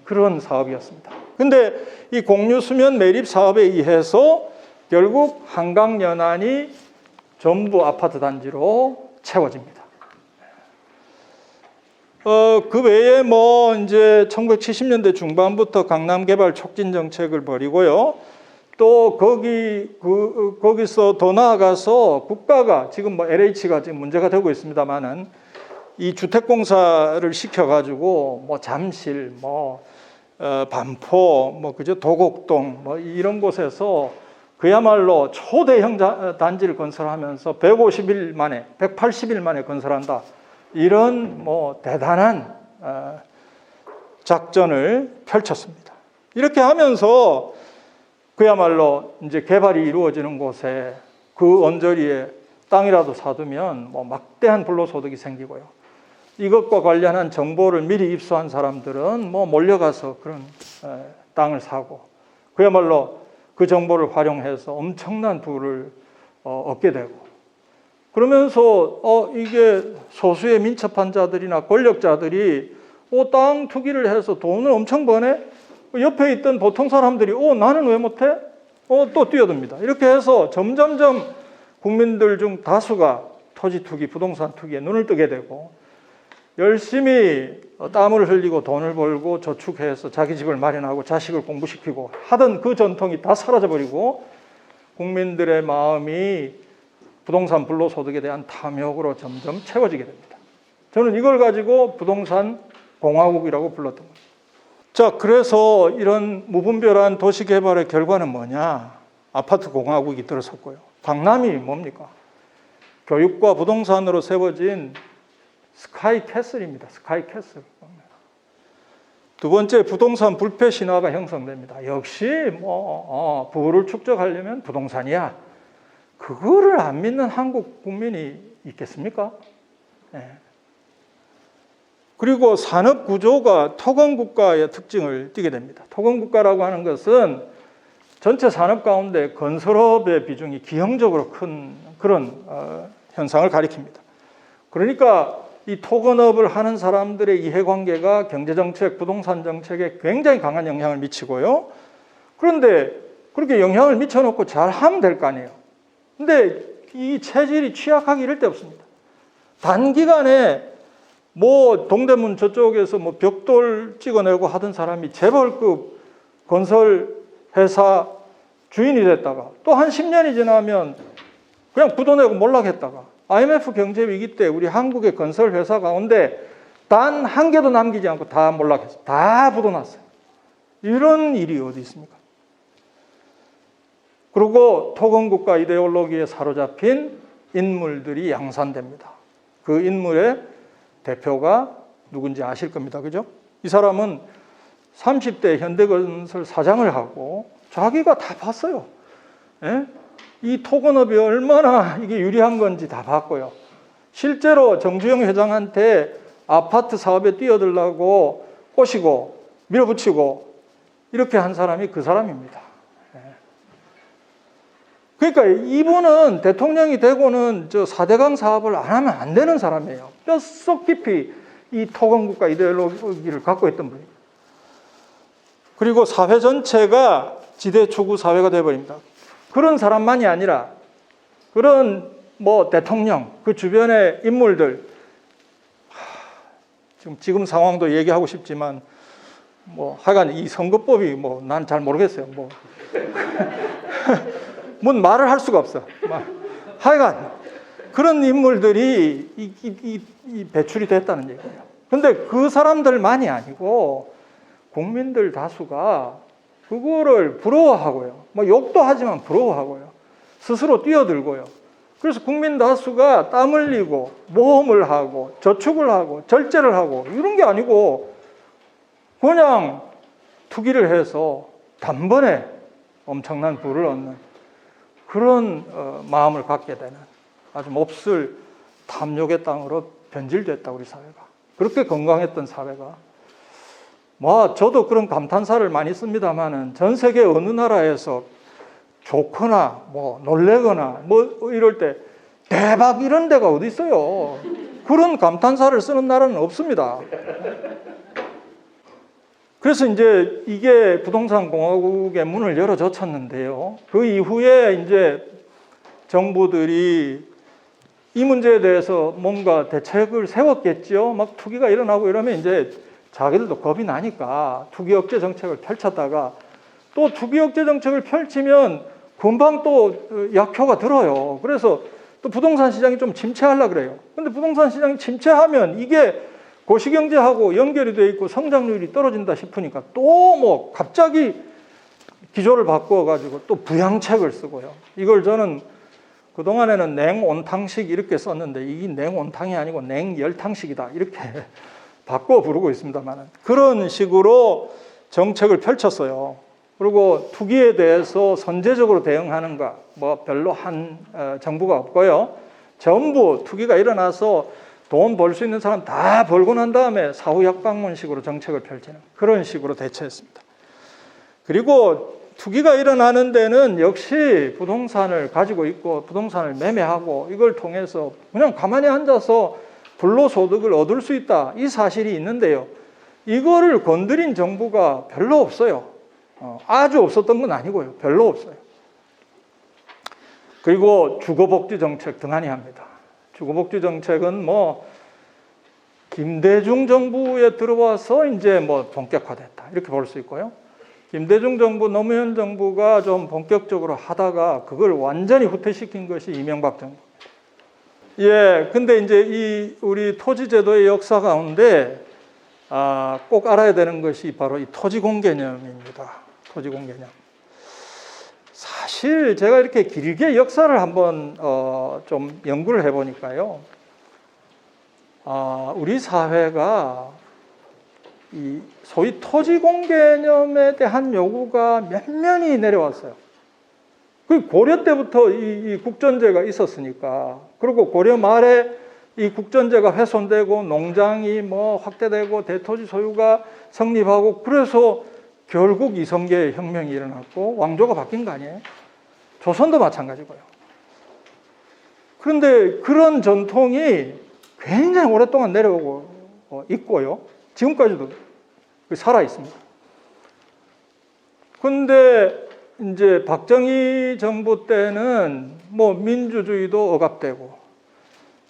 그런 사업이었습니다. 근데 이 공유수면 매립 사업에 의해서 결국 한강 연안이 전부 아파트 단지로 채워집니다. 그 외에 뭐 이제 1970년대 중반부터 강남 개발 촉진 정책을 벌이고요. 또 거기서 더 나아가서 국가가 지금 뭐 LH가 지금 문제가 되고 있습니다만은 이 주택공사를 시켜가지고 뭐 잠실, 반포, 그죠 도곡동 뭐 이런 곳에서 그야말로 초대형 단지를 건설하면서 150일 만에, 180일 만에 건설한다. 이런 뭐 대단한 작전을 펼쳤습니다. 이렇게 하면서 그야말로 이제 개발이 이루어지는 곳에 그 언저리에 땅이라도 사두면 뭐 막대한 불로소득이 생기고요. 이것과 관련한 정보를 미리 입수한 사람들은 뭐 몰려가서 그런 땅을 사고 그야말로 그 정보를 활용해서 엄청난 부를 얻게 되고 그러면서 이게 소수의 민첩한 자들이나 권력자들이 땅 투기를 해서 돈을 엄청 버네? 옆에 있던 보통 사람들이 나는 왜 못해? 또 뛰어듭니다. 이렇게 해서 점점점 국민들 중 다수가 토지 투기, 부동산 투기에 눈을 뜨게 되고 열심히 땀을 흘리고 돈을 벌고 저축해서 자기 집을 마련하고 자식을 공부시키고 하던 그 전통이 다 사라져버리고 국민들의 마음이 부동산 불로소득에 대한 탐욕으로 점점 채워지게 됩니다. 저는 이걸 가지고 부동산 공화국이라고 불렀던 겁니다. 자, 그래서 이런 무분별한 도시개발의 결과는 뭐냐? 아파트 공화국이 들어섰고요. 강남이 뭡니까? 교육과 부동산으로 세워진 스카이 캐슬입니다. 스카이 캐슬. 두 번째, 부동산 불패 신화가 형성됩니다. 역시 부를 축적하려면 부동산이야. 그거를 안 믿는 한국 국민이 있겠습니까? 네. 그리고 산업 구조가 토건국가의 특징을 띠게 됩니다. 토건국가라고 하는 것은 전체 산업 가운데 건설업의 비중이 기형적으로 큰 그런 현상을 가리킵니다. 그러니까 이 토건업을 하는 사람들의 이해관계가 경제정책, 부동산 정책에 굉장히 강한 영향을 미치고요. 그런데 그렇게 영향을 미쳐놓고 잘 하면 될 거 아니에요. 근데 이 체질이 취약하기 이를 데 없습니다. 단기간에 동대문 저쪽에서 벽돌 찍어내고 하던 사람이 재벌급 건설회사 주인이 됐다가 또 한 10년이 지나면 그냥 부도내고 몰락했다가 IMF 경제 위기 때 우리 한국의 건설 회사 가운데 단 한 개도 남기지 않고 다 몰락했어요. 다 부도났어요. 이런 일이 어디 있습니까? 그리고 토건국가 이데올로기에 사로잡힌 인물들이 양산됩니다. 그 인물의 대표가 누군지 아실 겁니다. 그죠? 이 사람은 30대 현대건설 사장을 하고 자기가 다 봤어요. 예? 이 토건업이 얼마나 이게 유리한 건지 다 봤고요. 실제로 정주영 회장한테 아파트 사업에 뛰어들라고 꼬시고 밀어붙이고 이렇게 한 사람이 그 사람입니다. 그러니까 이분은 대통령이 되고는 저 4대강 사업을 안 하면 안 되는 사람이에요. 뼛속 깊이 이 토건국가 이데올로기를 갖고 있던 분이에요. 그리고 사회 전체가 지대초구 사회가 되어버립니다. 그런 사람만이 아니라 그런 뭐 대통령, 그 주변의 인물들, 지금 상황도 얘기하고 싶지만 뭐 하여간 이 선거법이 뭐 난 잘 모르겠어요. 뭐 뭔 말을 할 수가 없어. 하여간 그런 인물들이 이 배출이 됐다는 얘기예요. 근데 그 사람들만이 아니고 국민들 다수가 그거를 부러워하고요. 뭐 욕도 하지만 부러워하고요. 스스로 뛰어들고요. 그래서 국민 다수가 땀 흘리고 모험을 하고 저축을 하고 절제를 하고 이런 게 아니고 그냥 투기를 해서 단번에 엄청난 부를 얻는 그런 마음을 갖게 되는 아주 몹쓸 탐욕의 땅으로 변질됐다, 우리 사회가. 그렇게 건강했던 사회가. 뭐 저도 그런 감탄사를 많이 씁니다만은 전 세계 어느 나라에서 좋거나 뭐 놀래거나 뭐 이럴 때 대박 이런 데가 어디 있어요. 그런 감탄사를 쓰는 나라는 없습니다. 그래서 이제 이게 부동산 공화국의 문을 열어젖혔는데요. 그 이후에 이제 정부들이 이 문제에 대해서 뭔가 대책을 세웠겠죠. 막 투기가 일어나고 이러면 이제 자기들도 겁이 나니까 투기 억제 정책을 펼쳤다가 또 투기 억제 정책을 펼치면 금방 또 약효가 들어요. 그래서 또 부동산 시장이 좀 침체하려고 그래요. 근데 부동산 시장이 침체하면 이게 고시경제하고 연결이 돼 있고 성장률이 떨어진다 싶으니까 또 뭐 갑자기 기조를 바꿔가지고 또 부양책을 쓰고요. 이걸 저는 그동안에는 냉온탕식 이렇게 썼는데 이게 냉온탕이 아니고 냉열탕식이다 이렇게 바꿔 부르고 있습니다만 그런 식으로 정책을 펼쳤어요. 그리고 투기에 대해서 선제적으로 대응하는가 뭐 별로 한 정부가 없고요. 전부 투기가 일어나서 돈 벌 수 있는 사람 다 벌고 난 다음에 사후약방문식으로 정책을 펼치는 그런 식으로 대처했습니다. 그리고 투기가 일어나는 데는 역시 부동산을 가지고 있고 부동산을 매매하고 이걸 통해서 그냥 가만히 앉아서 불로소득을 얻을 수 있다 이 사실이 있는데요. 이거를 건드린 정부가 별로 없어요. 아주 없었던 건 아니고요. 별로 없어요. 그리고 주거복지 정책 등한히 합니다. 주거복지 정책은 뭐 김대중 정부에 들어와서 이제 뭐 본격화됐다 이렇게 볼 수 있고요. 김대중 정부, 노무현 정부가 좀 본격적으로 하다가 그걸 완전히 후퇴시킨 것이 이명박 정부. 예, 근데 이제 이 우리 토지제도의 역사 가운데 꼭 알아야 되는 것이 바로 이 토지공개념입니다. 토지공개념. 사실 제가 이렇게 길게 역사를 한번 좀 연구를 해보니까요. 우리 사회가 이 소위 토지공개념에 대한 요구가 면면히 내려왔어요. 그 고려 때부터 이 국전제가 있었으니까. 그리고 고려 말에 이 국전제가 훼손되고 농장이 뭐 확대되고 대토지 소유가 성립하고 그래서 결국 이성계 혁명이 일어났고 왕조가 바뀐 거 아니에요? 조선도 마찬가지고요. 그런데 그런 전통이 굉장히 오랫동안 내려오고 있고요. 지금까지도 살아 있습니다. 그런데 이제 박정희 정부 때는 뭐 민주주의도 억압되고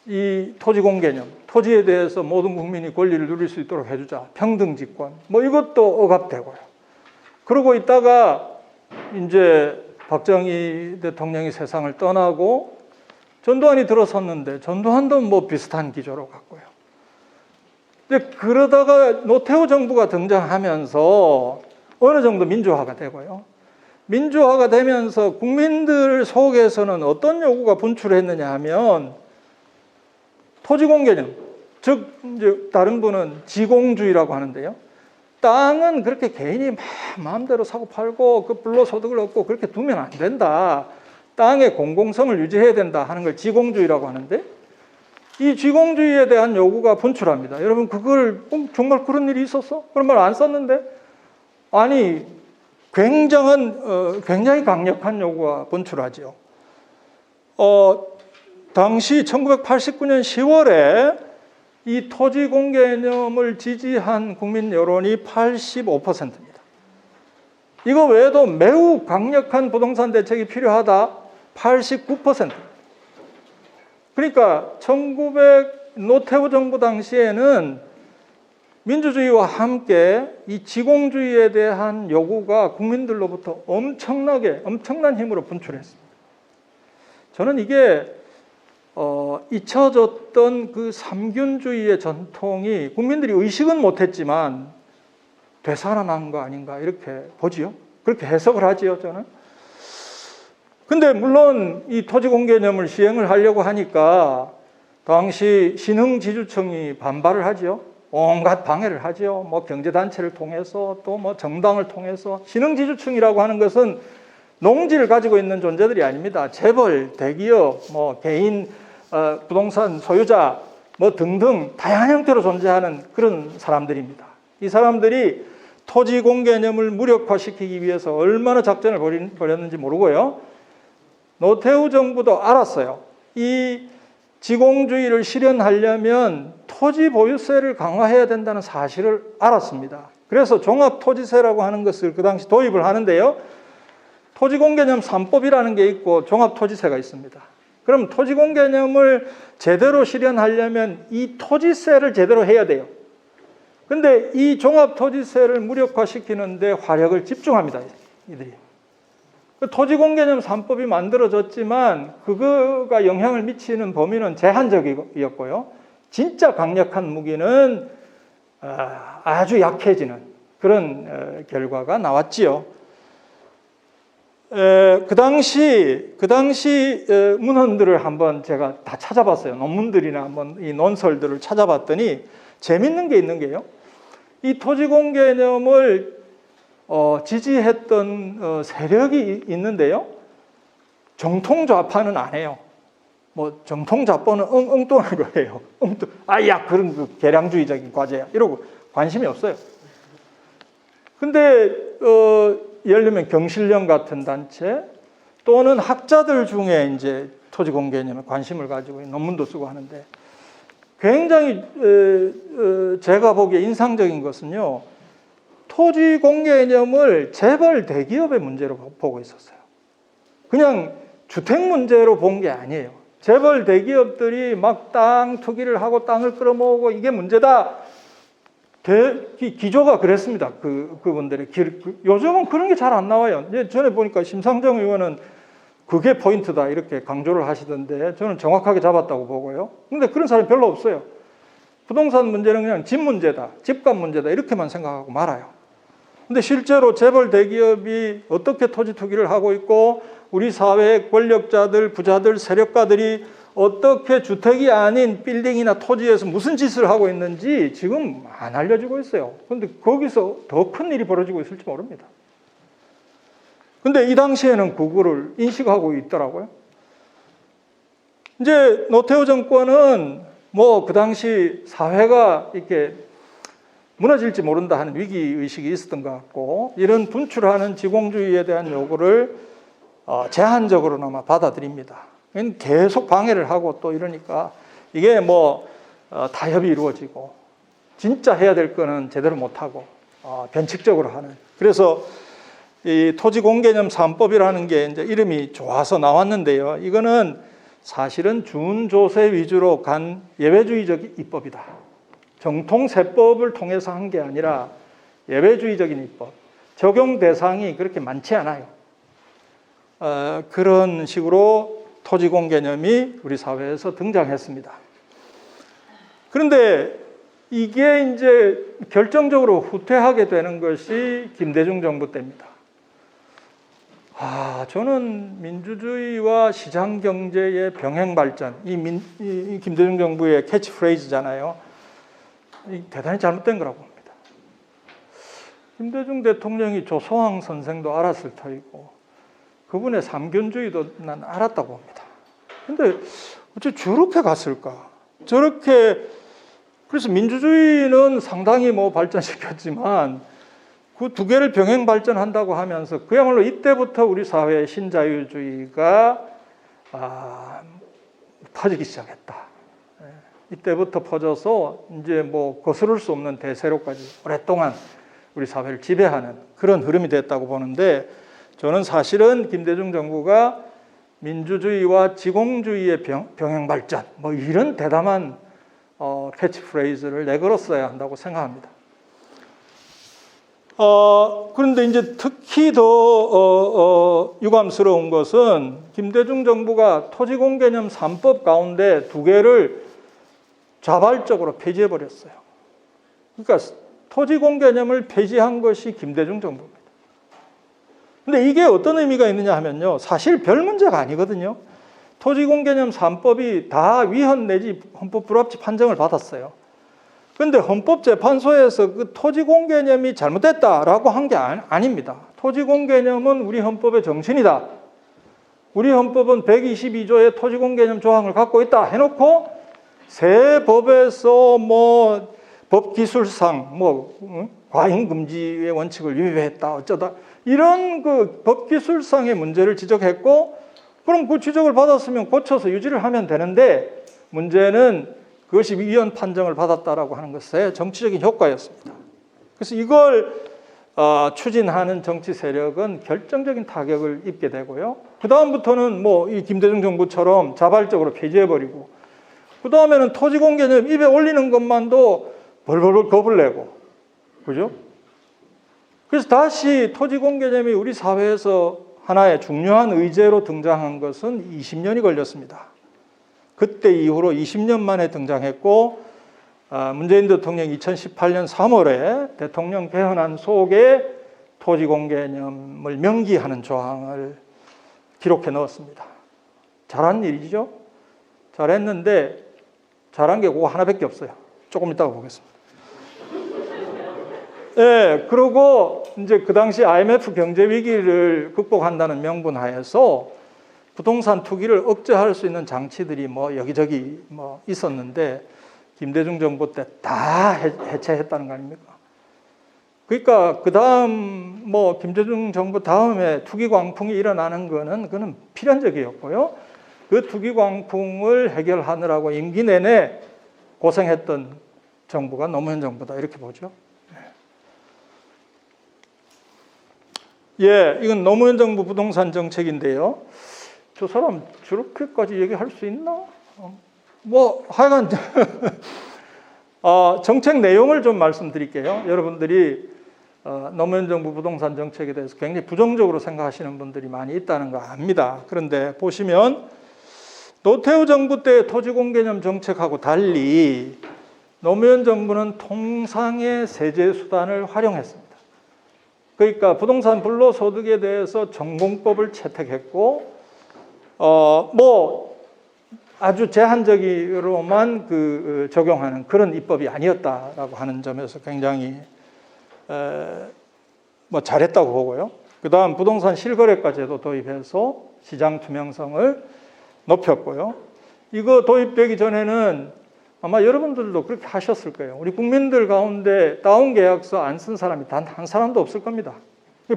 이 토지공개념, 토지에 대해서 모든 국민이 권리를 누릴 수 있도록 해주자, 평등집권, 뭐 이것도 억압되고요. 그러고 있다가 이제 박정희 대통령이 세상을 떠나고 전두환이 들어섰는데 전두환도 뭐 비슷한 기조로 갔고요. 근데 그러다가 노태우 정부가 등장하면서 어느 정도 민주화가 되고요. 민주화가 되면서 국민들 속에서는 어떤 요구가 분출했느냐 하면 토지공개념, 즉 이제 다른 분은 지공주의라고 하는데요. 땅은 그렇게 개인이 막 마음대로 사고 팔고 그 불로소득을 얻고 그렇게 두면 안 된다. 땅의 공공성을 유지해야 된다 하는 걸 지공주의라고 하는데, 이 지공주의에 대한 요구가 분출합니다. 여러분 그걸 정말 그런 일이 있었어? 그런 말 안 썼는데? 아니 굉장히 강력한 요구가 분출하죠. 당시 1989년 10월에 이 토지 공개념을 지지한 국민 여론이 85%입니다. 이거 외에도 매우 강력한 부동산 대책이 필요하다 89%. 그러니까 노태우 정부 당시에는 민주주의와 함께 이 지공주의에 대한 요구가 국민들로부터 엄청난 힘으로 분출했습니다. 저는 이게 잊혀졌던 그 삼균주의의 전통이 국민들이 의식은 못했지만 되살아난 거 아닌가 이렇게 보지요. 그렇게 해석을 하지요, 저는. 근데 물론 이 토지공개념을 시행을 하려고 하니까 당시 신흥지주청이 반발을 하지요. 온갖 방해를 하지요. 뭐 경제단체를 통해서 또 뭐 정당을 통해서. 신흥지주청이라고 하는 것은 농지를 가지고 있는 존재들이 아닙니다. 재벌, 대기업, 뭐 개인 부동산 소유자 뭐 등등 다양한 형태로 존재하는 그런 사람들입니다. 이 사람들이 토지 공개념을 무력화시키기 위해서 얼마나 작전을 벌였는지 모르고요. 노태우 정부도 알았어요. 이 지공주의를 실현하려면 토지 보유세를 강화해야 된다는 사실을 알았습니다. 그래서 종합토지세라고 하는 것을 그 당시 도입을 하는데요. 토지공개념 3법이라는 게 있고 종합토지세가 있습니다. 그럼 토지공개념을 제대로 실현하려면 이 토지세를 제대로 해야 돼요. 근데 이 종합토지세를 무력화시키는데 화력을 집중합니다. 이들이. 토지공개념 3법이 만들어졌지만 그거가 영향을 미치는 범위는 제한적이었고요. 진짜 강력한 무기는 아주 약해지는 그런 결과가 나왔지요. 그 당시 문헌들을 한번 제가 다 찾아봤어요. 논문들이나 한번 이 논설들을 찾아봤더니 재밌는 게 있는 게요. 이 토지공개념을 지지했던 세력이 있는데요. 정통좌파는 안 해요. 뭐 정통좌파는 엉뚱한 거예요. 야 그런 그 계량주의적인 과제야. 이러고 관심이 없어요. 근데 예를 들면 경실련 같은 단체 또는 학자들 중에 이제 토지공개념에 관심을 가지고 논문도 쓰고 하는데 굉장히 제가 보기에 인상적인 것은요. 토지공개념을 재벌 대기업의 문제로 보고 있었어요. 그냥 주택 문제로 본 게 아니에요. 재벌 대기업들이 막 땅 투기를 하고 땅을 끌어모으고 이게 문제다. 기조가 그랬습니다. 그분들의 요즘은 그런 게 잘 안 나와요. 전에 보니까 심상정 의원은 그게 포인트다 이렇게 강조를 하시던데 저는 정확하게 잡았다고 보고요. 근데 그런 사람이 별로 없어요. 부동산 문제는 그냥 집 문제다, 집값 문제다 이렇게만 생각하고 말아요. 근데 실제로 재벌 대기업이 어떻게 토지 투기를 하고 있고 우리 사회의 권력자들, 부자들, 세력가들이 어떻게 주택이 아닌 빌딩이나 토지에서 무슨 짓을 하고 있는지 지금 안 알려지고 있어요. 그런데 거기서 더 큰 일이 벌어지고 있을지 모릅니다. 근데 이 당시에는 그거를 인식하고 있더라고요. 이제 노태우 정권은 뭐 그 당시 사회가 이렇게 무너질지 모른다 하는 위기의식이 있었던 것 같고 이런 분출하는 지공주의에 대한 요구를 제한적으로나마 받아들입니다. 계속 방해를 하고 또 이러니까 이게 뭐 타협이 이루어지고 진짜 해야 될 거는 제대로 못하고 변칙적으로 하는. 그래서 이 토지공개념 3법이라는 게 이제 이름이 좋아서 나왔는데요. 이거는 사실은 준조세 위주로 간 예외주의적 입법이다. 정통세법을 통해서 한 게 아니라 예외주의적인 입법. 적용 대상이 그렇게 많지 않아요. 그런 식으로 토지공 개념이 우리 사회에서 등장했습니다. 그런데 이게 이제 결정적으로 후퇴하게 되는 것이 김대중 정부 때입니다. 저는 민주주의와 시장 경제의 병행 발전, 이 김대중 정부의 캐치프레이즈잖아요. 대단히 잘못된 거라고 봅니다. 김대중 대통령이 조소왕 선생도 알았을 터이고 그분의 삼견주의도 난 알았다고 봅니다. 근데 어째 저렇게 갔을까? 그래서 민주주의는 상당히 발전시켰지만 그 두 개를 병행 발전한다고 하면서 그야말로 이때부터 우리 사회의 신자유주의가 퍼지기 시작했다. 이때부터 퍼져서 이제 거스를 수 없는 대세로까지 오랫동안 우리 사회를 지배하는 그런 흐름이 됐다고 보는데, 저는 사실은 김대중 정부가 민주주의와 지공주의의 병행 발전 이런 대담한 캐치프레이즈를 내걸었어야 한다고 생각합니다. 그런데 이제 특히 더 유감스러운 것은 김대중 정부가 토지공 개념 3법 가운데 두 개를 자발적으로 폐지해 버렸어요. 그러니까 토지공 개념을 폐지한 것이 김대중 정부입니다. 근데 이게 어떤 의미가 있느냐 하면요, 사실 별 문제가 아니거든요. 토지공 개념 3법이 다 위헌 내지 헌법 불합치 판정을 받았어요. 그런데 헌법재판소에서 그 토지공 개념이 잘못됐다라고 한 게 아닙니다. 토지공 개념은 우리 헌법의 정신이다. 우리 헌법은 122조의 토지공 개념 조항을 갖고 있다 해놓고 새 법에서 법기술상 과잉금지의 원칙을 위배했다 어쩌다 이런 그 법기술상의 문제를 지적했고, 그럼 그 지적을 받았으면 고쳐서 유지를 하면 되는데 문제는 그것이 위헌 판정을 받았다라고 하는 것의 정치적인 효과였습니다. 그래서 이걸 추진하는 정치 세력은 결정적인 타격을 입게 되고요. 그 다음부터는 이 김대중 정부처럼 자발적으로 폐지해버리고, 그 다음에는 토지공 개념 입에 올리는 것만도 벌벌 겁을 내고, 그죠? 그래서 다시 토지공 개념이 우리 사회에서 하나의 중요한 의제로 등장한 것은 20년이 걸렸습니다. 그때 이후로 20년 만에 등장했고, 문재인 대통령이 2018년 3월에 대통령 개헌안 속에 토지공 개념을 명기하는 조항을 기록해 넣었습니다. 잘한 일이죠. 잘했는데 잘한 게 그거 하나밖에 없어요. 조금 이따가 보겠습니다. 네, 그리고 이제 그 당시 IMF 경제 위기를 극복한다는 명분 하에서 부동산 투기를 억제할 수 있는 장치들이 여기저기 있었는데 김대중 정부 때 다 해체했다는 거 아닙니까? 그러니까 그 다음 김대중 정부 다음에 투기 광풍이 일어나는 그는 필연적이었고요. 그 투기 광풍을 해결하느라고 임기 내내 고생했던 정부가 노무현 정부다 이렇게 보죠. 이건 노무현 정부 부동산 정책인데요. 저 사람 저렇게까지 얘기할 수 있나? 하여간 정책 내용을 좀 말씀드릴게요. 여러분들이 노무현 정부 부동산 정책에 대해서 굉장히 부정적으로 생각하시는 분들이 많이 있다는 거 압니다. 그런데 보시면 노태우 정부 때 토지공 개념 정책하고 달리 노무현 정부는 통상의 세제 수단을 활용했습니다. 그러니까 부동산 불로소득에 대해서 전공법을 채택했고 아주 제한적으로만 적용하는 그런 입법이 아니었다라고 하는 점에서 굉장히 잘했다고 보고요. 그 다음 부동산 실거래가제도 도입해서 시장 투명성을 높였고요. 이거 도입되기 전에는 아마 여러분들도 그렇게 하셨을 거예요. 우리 국민들 가운데 다운 계약서 안 쓴 사람이 단 한 사람도 없을 겁니다.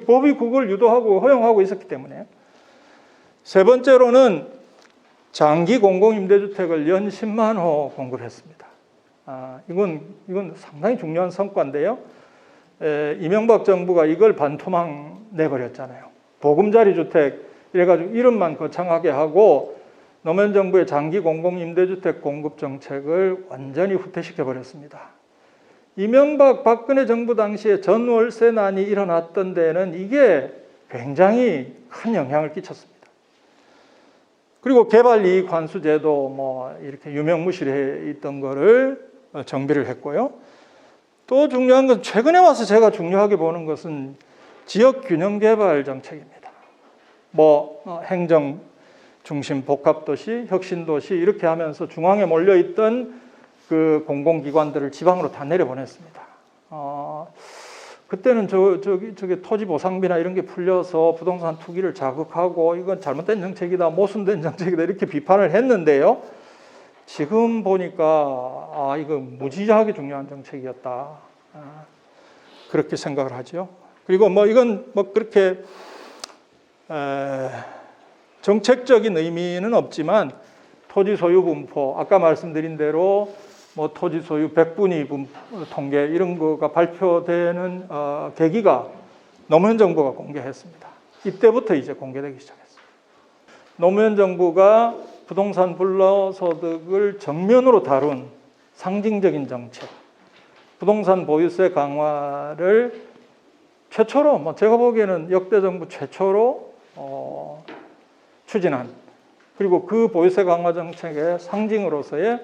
법이 그걸 유도하고 허용하고 있었기 때문에. 세 번째로는 장기 공공임대주택을 연 10만 호 공급했습니다. 이건 상당히 중요한 성과인데요. 이명박 정부가 이걸 반토막 내버렸잖아요. 보금자리 주택 이래가지고 이름만 거창하게 하고 노무현 정부의 장기 공공임대주택 공급 정책을 완전히 후퇴시켜버렸습니다. 이명박 박근혜 정부 당시에 전월세난이 일어났던 데는 이게 굉장히 큰 영향을 끼쳤습니다. 그리고 개발이익 환수제도 뭐 이렇게 유명무실해 있던 거를 정비를 했고요. 또 중요한 건 최근에 와서 제가 중요하게 보는 것은 지역균형개발 정책입니다. 뭐 행정 중심 복합도시, 혁신도시 이렇게 하면서 중앙에 몰려있던 그 공공기관들을 지방으로 다 내려보냈습니다. 그때는 저기 토지보상비나 이런 게 풀려서 부동산 투기를 자극하고 이건 잘못된 정책이다, 모순된 정책이다 이렇게 비판을 했는데요. 지금 보니까 이거 무지하게 중요한 정책이었다. 그렇게 생각을 하죠. 그리고 뭐 이건 뭐 그렇게 정책적인 의미는 없지만 토지 소유 분포, 아까 말씀드린 대로 뭐 토지 소유 백분위 통계 이런 거가 발표되는 계기가 노무현 정부가 공개했습니다. 이때부터 이제 공개되기 시작했습니다. 노무현 정부가 부동산 불로소득을 정면으로 다룬 상징적인 정책, 부동산 보유세 강화를 최초로, 뭐 제가 보기에는 역대 정부 최초로 추진한, 그리고 그 보유세 강화 정책의 상징으로서의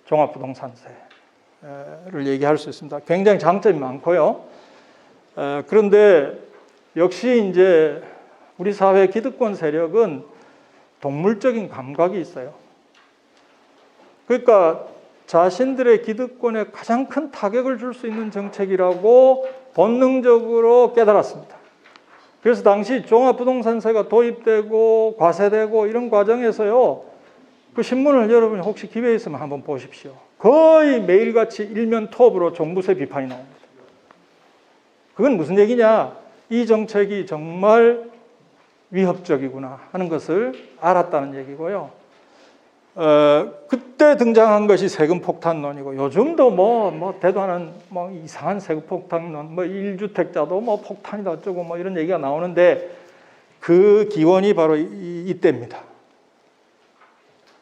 종합부동산세를 얘기할 수 있습니다. 굉장히 장점이 많고요. 그런데 역시 이제 우리 사회 기득권 세력은 동물적인 감각이 있어요. 그러니까 자신들의 기득권에 가장 큰 타격을 줄 수 있는 정책이라고 본능적으로 깨달았습니다. 그래서 당시 종합부동산세가 도입되고 과세되고 이런 과정에서요, 그 신문을 여러분이 혹시 기회에 있으면 한번 보십시오. 거의 매일같이 일면 톱으로 종부세 비판이 나옵니다. 그건 무슨 얘기냐? 이 정책이 정말 위협적이구나 하는 것을 알았다는 얘기고요. 그때 등장한 것이 세금 폭탄론이고, 요즘도 뭐 대도 않은 뭐 이상한 세금 폭탄론, 뭐 1주택자도 뭐 폭탄이다 어쩌고 뭐 이런 얘기가 나오는데, 그 기원이 바로 이때입니다.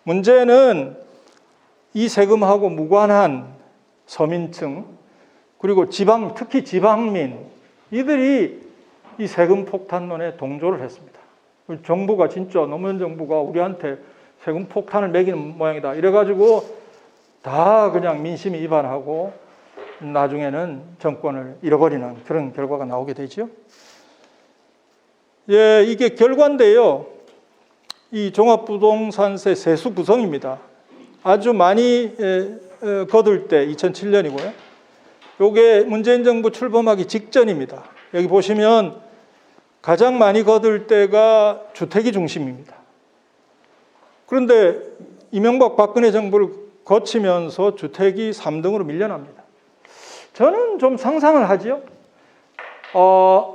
문제는 이 세금하고 무관한 서민층, 그리고 특히 지방민, 이들이 이 세금 폭탄론에 동조를 했습니다. 정부가 진짜, 노무현 정부가 우리한테 세금 폭탄을 매기는 모양이다 이래가지고 다 그냥 민심이 위반하고 나중에는 정권을 잃어버리는 그런 결과가 나오게 되죠. 예, 이게 결과인데요. 이 종합부동산세 세수 구성입니다. 아주 많이 거둘 때 2007년이고요. 요게 문재인 정부 출범하기 직전입니다. 여기 보시면 가장 많이 거둘 때가 주택이 중심입니다. 그런데 이명박 박근혜 정부를 거치면서 주택이 3등으로 밀려납니다. 저는 좀 상상을 하지요.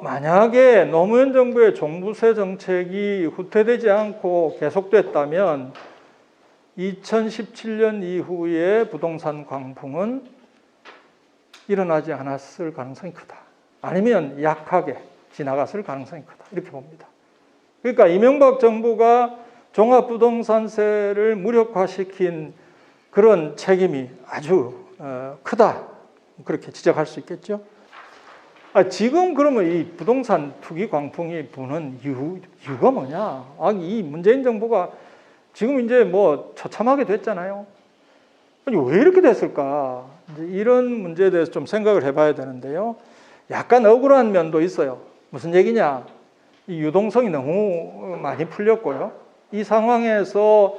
만약에 노무현 정부의 종부세 정책이 후퇴되지 않고 계속됐다면 2017년 이후에 부동산 광풍은 일어나지 않았을 가능성이 크다. 아니면 약하게 지나갔을 가능성이 크다. 이렇게 봅니다. 그러니까 이명박 정부가 종합부동산세를 무력화시킨 그런 책임이 아주 크다. 그렇게 지적할 수 있겠죠. 지금 그러면 이 부동산 투기 광풍이 부는 이유가 뭐냐? 이 문재인 정부가 지금 이제 뭐 처참하게 됐잖아요. 아니, 왜 이렇게 됐을까? 이제 이런 문제에 대해서 좀 생각을 해봐야 되는데요. 약간 억울한 면도 있어요. 무슨 얘기냐? 이 유동성이 너무 많이 풀렸고요. 이 상황에서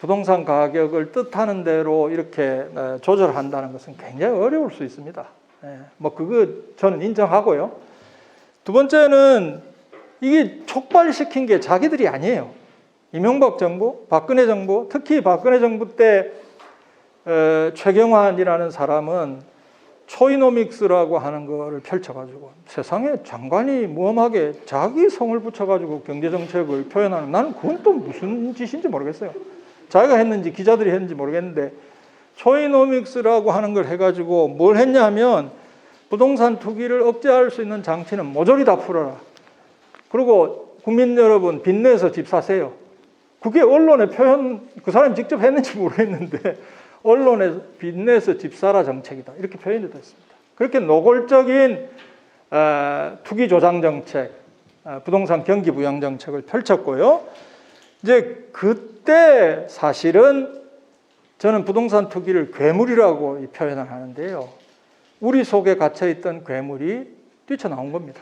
부동산 가격을 뜻하는 대로 이렇게 조절한다는 것은 굉장히 어려울 수 있습니다. 뭐 그거 저는 인정하고요. 두 번째는 이게 촉발시킨 게 자기들이 아니에요. 이명박 정부, 박근혜 정부, 특히 박근혜 정부 때 최경환이라는 사람은 초이노믹스라고 하는 거를 펼쳐가지고 세상에 장관이 무엄하게 자기 성을 붙여가지고 경제정책을 표현하는, 나는 그건 또 무슨 짓인지 모르겠어요. 자기가 했는지 기자들이 했는지 모르겠는데 초이노믹스라고 하는 걸 해가지고 뭘 했냐면 부동산 투기를 억제할 수 있는 장치는 모조리 다 풀어라. 그리고 국민 여러분 빚내서 집 사세요. 그게 언론의 표현, 그 사람이 직접 했는지 모르겠는데 언론에 빚내서 집 사라 정책이다. 이렇게 표현이 됐습니다. 그렇게 노골적인 투기 조장 정책, 부동산 경기 부양 정책을 펼쳤고요. 이제 그때 사실은 저는 부동산 투기를 괴물이라고 표현을 하는데요. 우리 속에 갇혀있던 괴물이 뛰쳐나온 겁니다.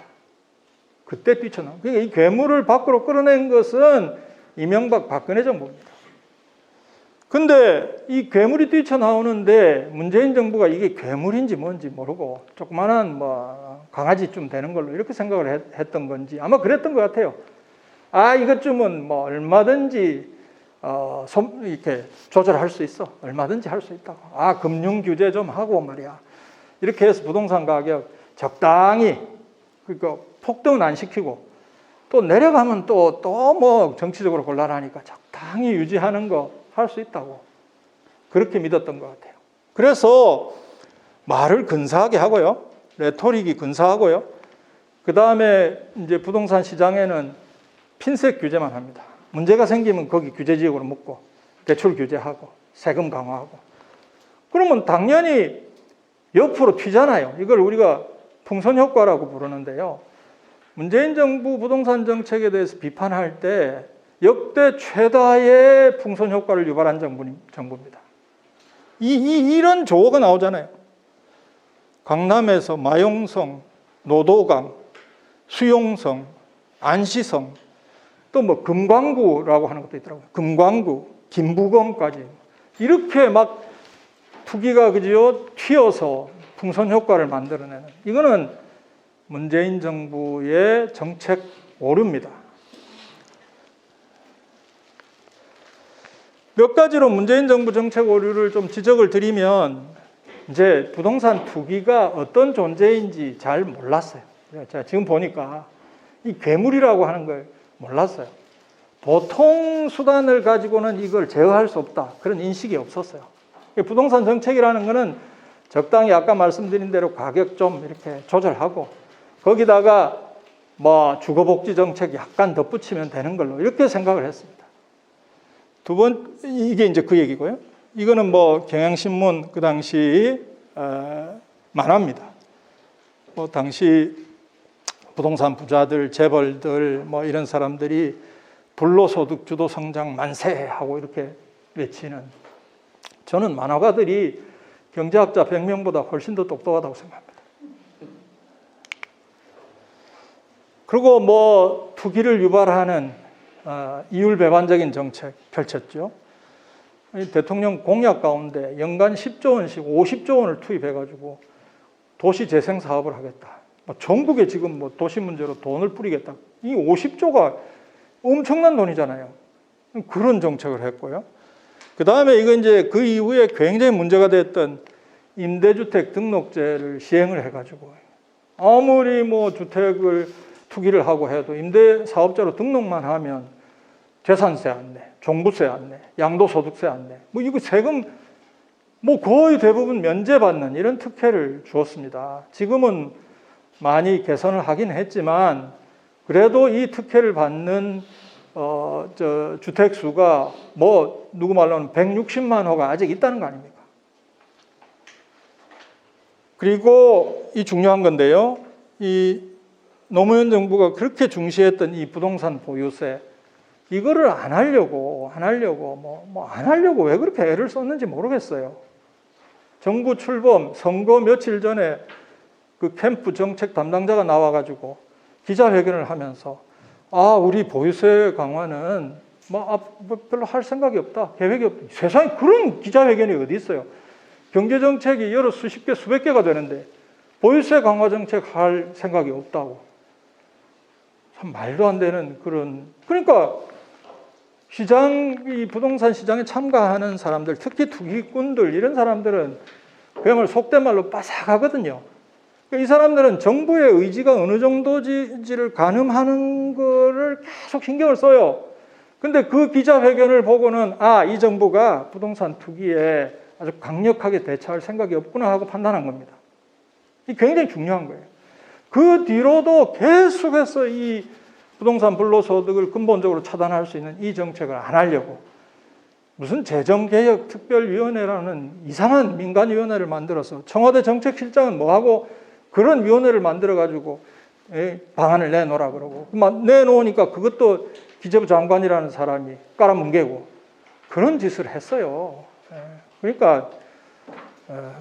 그때 뛰쳐나온. 그러니까 이 괴물을 밖으로 끌어낸 것은 이명박 박근혜 정부입니다. 근데 이 괴물이 뛰쳐나오는데 문재인 정부가 이게 괴물인지 뭔지 모르고 조그만한 강아지쯤 되는 걸로 이렇게 생각을 했던 건지 아마 그랬던 것 같아요. 이것쯤은 얼마든지 이렇게 조절할 수 있어. 얼마든지 할 수 있다고. 금융 규제 좀 하고 말이야. 이렇게 해서 부동산 가격 적당히 그러니까 폭등은 안 시키고 또 내려가면 또 정치적으로 곤란하니까 적당히 유지하는 거 할 수 있다고 그렇게 믿었던 것 같아요. 그래서 말을 근사하게 하고요, 레토릭이 근사하고요. 그 다음에 이제 부동산 시장에는 핀셋 규제만 합니다. 문제가 생기면 거기 규제지역으로 묶고 대출 규제하고 세금 강화하고 그러면 당연히 옆으로 튀잖아요. 이걸 우리가 풍선 효과라고 부르는데요. 문재인 정부 부동산 정책에 대해서 비판할 때 역대 최다의 풍선 효과를 유발한 정부입니다. 이런 조어가 나오잖아요. 강남에서 마용성, 노도강, 수용성, 안시성, 또 금광구라고 하는 것도 있더라고요. 금광구, 김부검까지 이렇게 막 투기가 튀어서 풍선 효과를 만들어내는 이거는 문재인 정부의 정책 오류입니다. 몇 가지로 문재인 정부 정책 오류를 좀 지적을 드리면 이제 부동산 투기가 어떤 존재인지 잘 몰랐어요. 제가 지금 보니까 이 괴물이라고 하는 걸 몰랐어요. 보통 수단을 가지고는 이걸 제어할 수 없다. 그런 인식이 없었어요. 부동산 정책이라는 거는 적당히 아까 말씀드린 대로 가격 좀 이렇게 조절하고 거기다가 주거복지 정책 약간 덧붙이면 되는 걸로 이렇게 생각을 했습니다. 두 번, 이게 이제 그 얘기고요. 이거는 경향신문 그 당시 만화입니다. 당시 부동산 부자들, 재벌들 이런 사람들이 불로소득 주도 성장 만세 하고 이렇게 외치는 저는 만화가들이 경제학자 100명보다 훨씬 더 똑똑하다고 생각합니다. 그리고 투기를 유발하는 이율배반적인 정책 펼쳤죠. 대통령 공약 가운데 연간 10조 원씩 50조 원을 투입해가지고 도시 재생 사업을 하겠다. 전국에 지금 도시 문제로 돈을 뿌리겠다. 이 50조가 엄청난 돈이잖아요. 그런 정책을 했고요. 그 다음에 이거 이제 그 이후에 굉장히 문제가 됐던 임대주택 등록제를 시행을 해가지고 아무리 주택을 투기를 하고 해도 임대사업자로 등록만 하면 재산세 안 내, 종부세 안 내, 양도소득세 안 내. 이거 세금 거의 대부분 면제받는 이런 특혜를 주었습니다. 지금은 많이 개선을 하긴 했지만 그래도 이 특혜를 받는 주택 수가 누구 말로는 160만 호가 아직 있다는 거 아닙니까? 그리고 이 중요한 건데요. 이 노무현 정부가 그렇게 중시했던 이 부동산 보유세 이거를 안 하려고 왜 그렇게 애를 썼는지 모르겠어요. 정부 출범 선거 며칠 전에 그 캠프 정책 담당자가 나와가지고 기자회견을 하면서 우리 보유세 강화는 별로 할 생각이 없다, 계획이 없다. 세상에 그런 기자회견이 어디 있어요? 경제정책이 여러 수십 개, 수백 개가 되는데 보유세 강화 정책 할 생각이 없다고. 참 말도 안 되는 그러니까 이 부동산 시장에 참가하는 사람들, 특히 투기꾼들, 이런 사람들은 그야말로 속된 말로 빠삭하거든요. 이 사람들은 정부의 의지가 어느 정도지를 가늠하는 거를 계속 신경을 써요. 근데 그 기자회견을 보고는 이 정부가 부동산 투기에 아주 강력하게 대처할 생각이 없구나 하고 판단한 겁니다. 이게 굉장히 중요한 거예요. 그 뒤로도 계속해서 이 부동산 불로소득을 근본적으로 차단할 수 있는 이 정책을 안 하려고 무슨 재정개혁특별위원회라는 이상한 민간위원회를 만들어서 청와대 정책실장은 뭐하고 그런 위원회를 만들어가지고 방안을 내놓으라 그러고 내놓으니까 그것도 기재부 장관이라는 사람이 깔아뭉개고 그런 짓을 했어요. 그러니까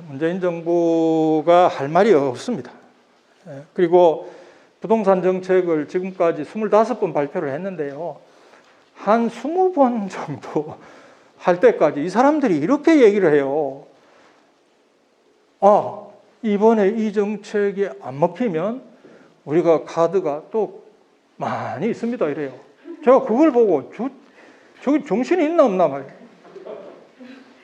문재인 정부가 할 말이 없습니다. 그리고 부동산 정책을 지금까지 25번 발표를 했는데요. 한 20번 정도 할 때까지 이 사람들이 이렇게 얘기를 해요. 이번에 이 정책이 안 먹히면 우리가 카드가 또 많이 있습니다. 이래요. 제가 그걸 보고 저기 정신이 있나 없나 말이에요.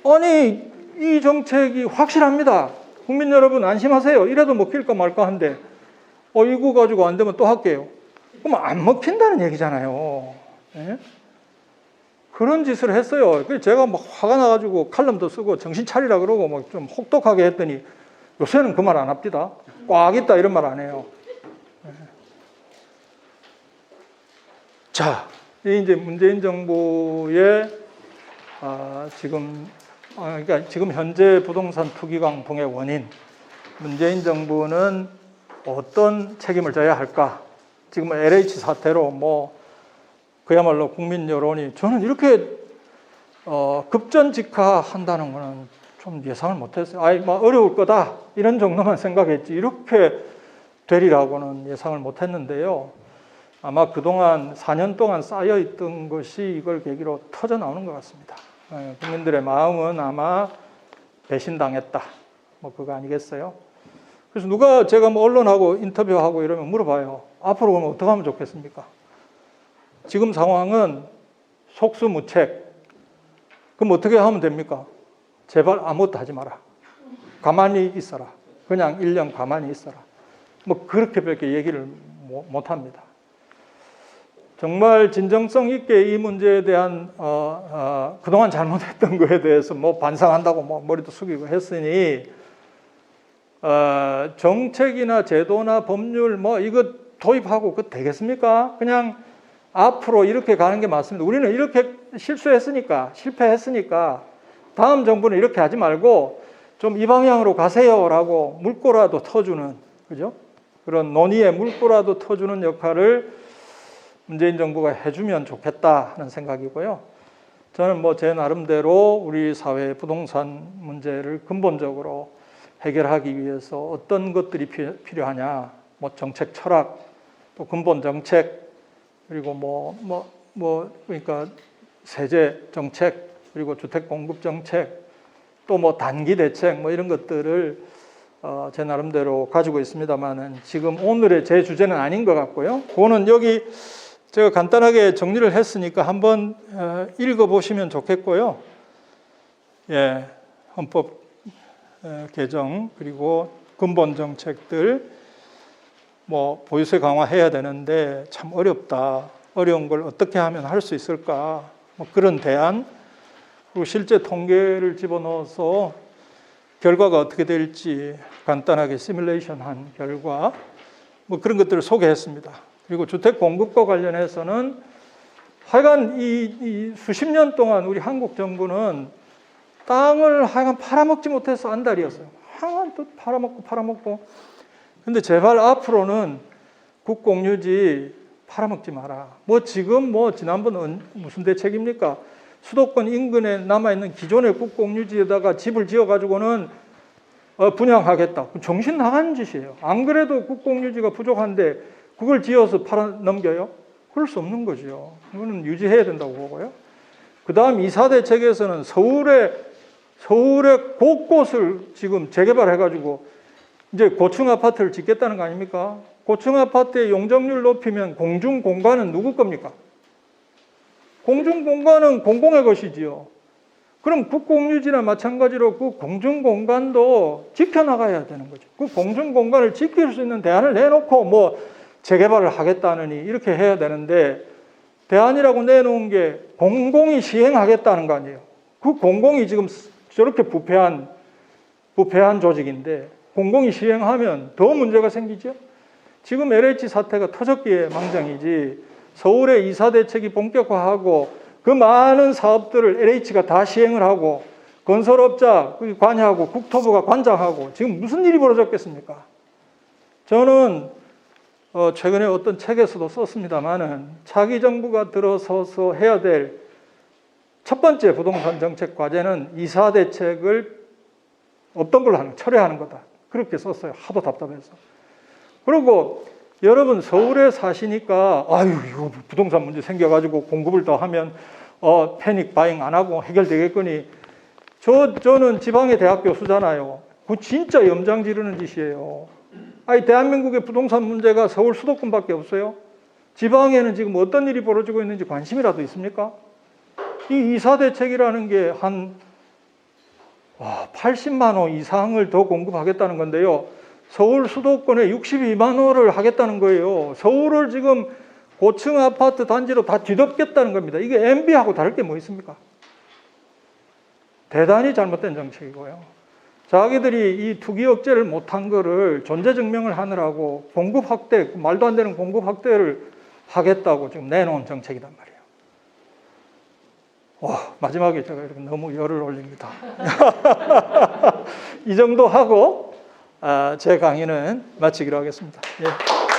아니 이 정책이 확실합니다. 국민 여러분 안심하세요. 이래도 먹힐까 말까 한데 이거 가지고 안 되면 또 할게요. 그럼 안 먹힌다는 얘기잖아요. 네? 그런 짓을 했어요. 그래서 제가 막 화가 나가지고 칼럼도 쓰고 정신 차리라 그러고 막 좀 혹독하게 했더니 요새는 그 말 안 합니다. 꽉 있다 이런 말 안 해요. 네. 자, 이제 문재인 정부의 그러니까 지금 현재 부동산 투기 강풍의 원인, 문재인 정부는 어떤 책임을 져야 할까? 지금 LH 사태로 그야말로 국민 여론이 저는 이렇게 급전직하한다는 거는 좀 예상을 못했어요. 어려울 거다 이런 정도만 생각했지 이렇게 되리라고는 예상을 못했는데요. 아마 그동안 4년 동안 쌓여있던 것이 이걸 계기로 터져 나오는 것 같습니다. 국민들의 마음은 아마 배신당했다. 그거 아니겠어요? 그래서 제가 언론하고 인터뷰하고 이러면 물어봐요. 앞으로 그러면 어떻게 하면 좋겠습니까? 지금 상황은 속수무책. 그럼 어떻게 하면 됩니까? 제발 아무것도 하지 마라. 가만히 있어라. 그냥 1년 가만히 있어라. 그렇게밖에 얘기를 못 합니다. 정말 진정성 있게 이 문제에 대한 그동안 잘못했던 거에 대해서 반성한다고 머리도 숙이고 했으니 정책이나 제도나 법률 이거 도입하고 그거 되겠습니까? 그냥 앞으로 이렇게 가는 게 맞습니다. 우리는 이렇게 실패했으니까 다음 정부는 이렇게 하지 말고 좀 이 방향으로 가세요라고 물꼬라도 터주는, 그죠? 그런 논의에 물꼬라도 터주는 역할을 문재인 정부가 해주면 좋겠다 하는 생각이고요. 저는 제 나름대로 우리 사회의 부동산 문제를 근본적으로 해결하기 위해서 어떤 것들이 필요하냐, 정책 철학, 또 근본 정책, 그리고 그러니까 세제 정책, 그리고 주택 공급 정책, 또 단기 대책 이런 것들을 제 나름대로 가지고 있습니다만은 지금 오늘의 제 주제는 아닌 것 같고요. 그거는 여기 제가 간단하게 정리를 했으니까 한번 읽어보시면 좋겠고요. 예, 헌법 개정 그리고 근본 정책들 보유세 강화해야 되는데 참 어렵다. 어려운 걸 어떻게 하면 할 수 있을까? 그런 대안 그리고 실제 통계를 집어넣어서 결과가 어떻게 될지 간단하게 시뮬레이션한 결과 그런 것들을 소개했습니다. 그리고 주택 공급과 관련해서는 하여간 이 수십 년 동안 우리 한국 정부는 땅을 하여간 팔아먹지 못해서 안달이었어요. 하여간 또 팔아먹고. 근데 제발 앞으로는 국공유지 팔아먹지 마라. 지금 지난번 무슨 대책입니까? 수도권 인근에 남아있는 기존의 국공유지에다가 집을 지어가지고는 분양하겠다. 정신 나간 짓이에요. 안 그래도 국공유지가 부족한데 그걸 지어서 팔아넘겨요? 그럴 수 없는 거죠. 이거는 유지해야 된다고 보고요. 그 다음 2차 대책에서는 서울의 곳곳을 지금 재개발해가지고 이제 고층 아파트를 짓겠다는 거 아닙니까? 고층 아파트의 용적률 높이면 공중공간은 누구 겁니까? 공중공간은 공공의 것이지요. 그럼 국공유지나 마찬가지로 그 공중공간도 지켜나가야 되는 거죠. 그 공중공간을 지킬 수 있는 대안을 내놓고 재개발을 하겠다느니 이렇게 해야 되는데 대안이라고 내놓은 게 공공이 시행하겠다는 거 아니에요. 그 공공이 지금 저렇게 부패한 조직인데 공공이 시행하면 더 문제가 생기죠. 지금 LH 사태가 터졌기에 망정이지 서울의 2차 대책이 본격화하고 그 많은 사업들을 LH가 다 시행을 하고 건설업자 관여하고 국토부가 관장하고 지금 무슨 일이 벌어졌겠습니까? 저는 최근에 어떤 책에서도 썼습니다만은 차기 정부가 들어서서 해야 될 첫 번째 부동산 정책 과제는 이사 대책을 없던 걸로 철회하는 거다. 그렇게 썼어요. 하도 답답해서. 그리고 여러분 서울에 사시니까 아유 이거 부동산 문제 생겨가지고 공급을 더 하면 패닉 바잉 안 하고 해결되겠거니. 저는 지방의 대학 교수잖아요. 그거 진짜 염장 지르는 짓이에요. 아니 대한민국의 부동산 문제가 서울 수도권밖에 없어요. 지방에는 지금 어떤 일이 벌어지고 있는지 관심이라도 있습니까? 이 이사 대책이라는 게 한 80만 호 이상을 더 공급하겠다는 건데요. 서울 수도권에 62만 호를 하겠다는 거예요. 서울을 지금 고층 아파트 단지로 다 뒤덮겠다는 겁니다. 이게 MB하고 다를 게 뭐 있습니까? 대단히 잘못된 정책이고요. 자기들이 이 투기 억제를 못한 거를 존재 증명을 하느라고 공급 확대, 말도 안 되는 공급 확대를 하겠다고 지금 내놓은 정책이단 말이에요. 마지막에 제가 이렇게 너무 열을 올립니다. 이 정도 하고 제 강의는 마치기로 하겠습니다. 예.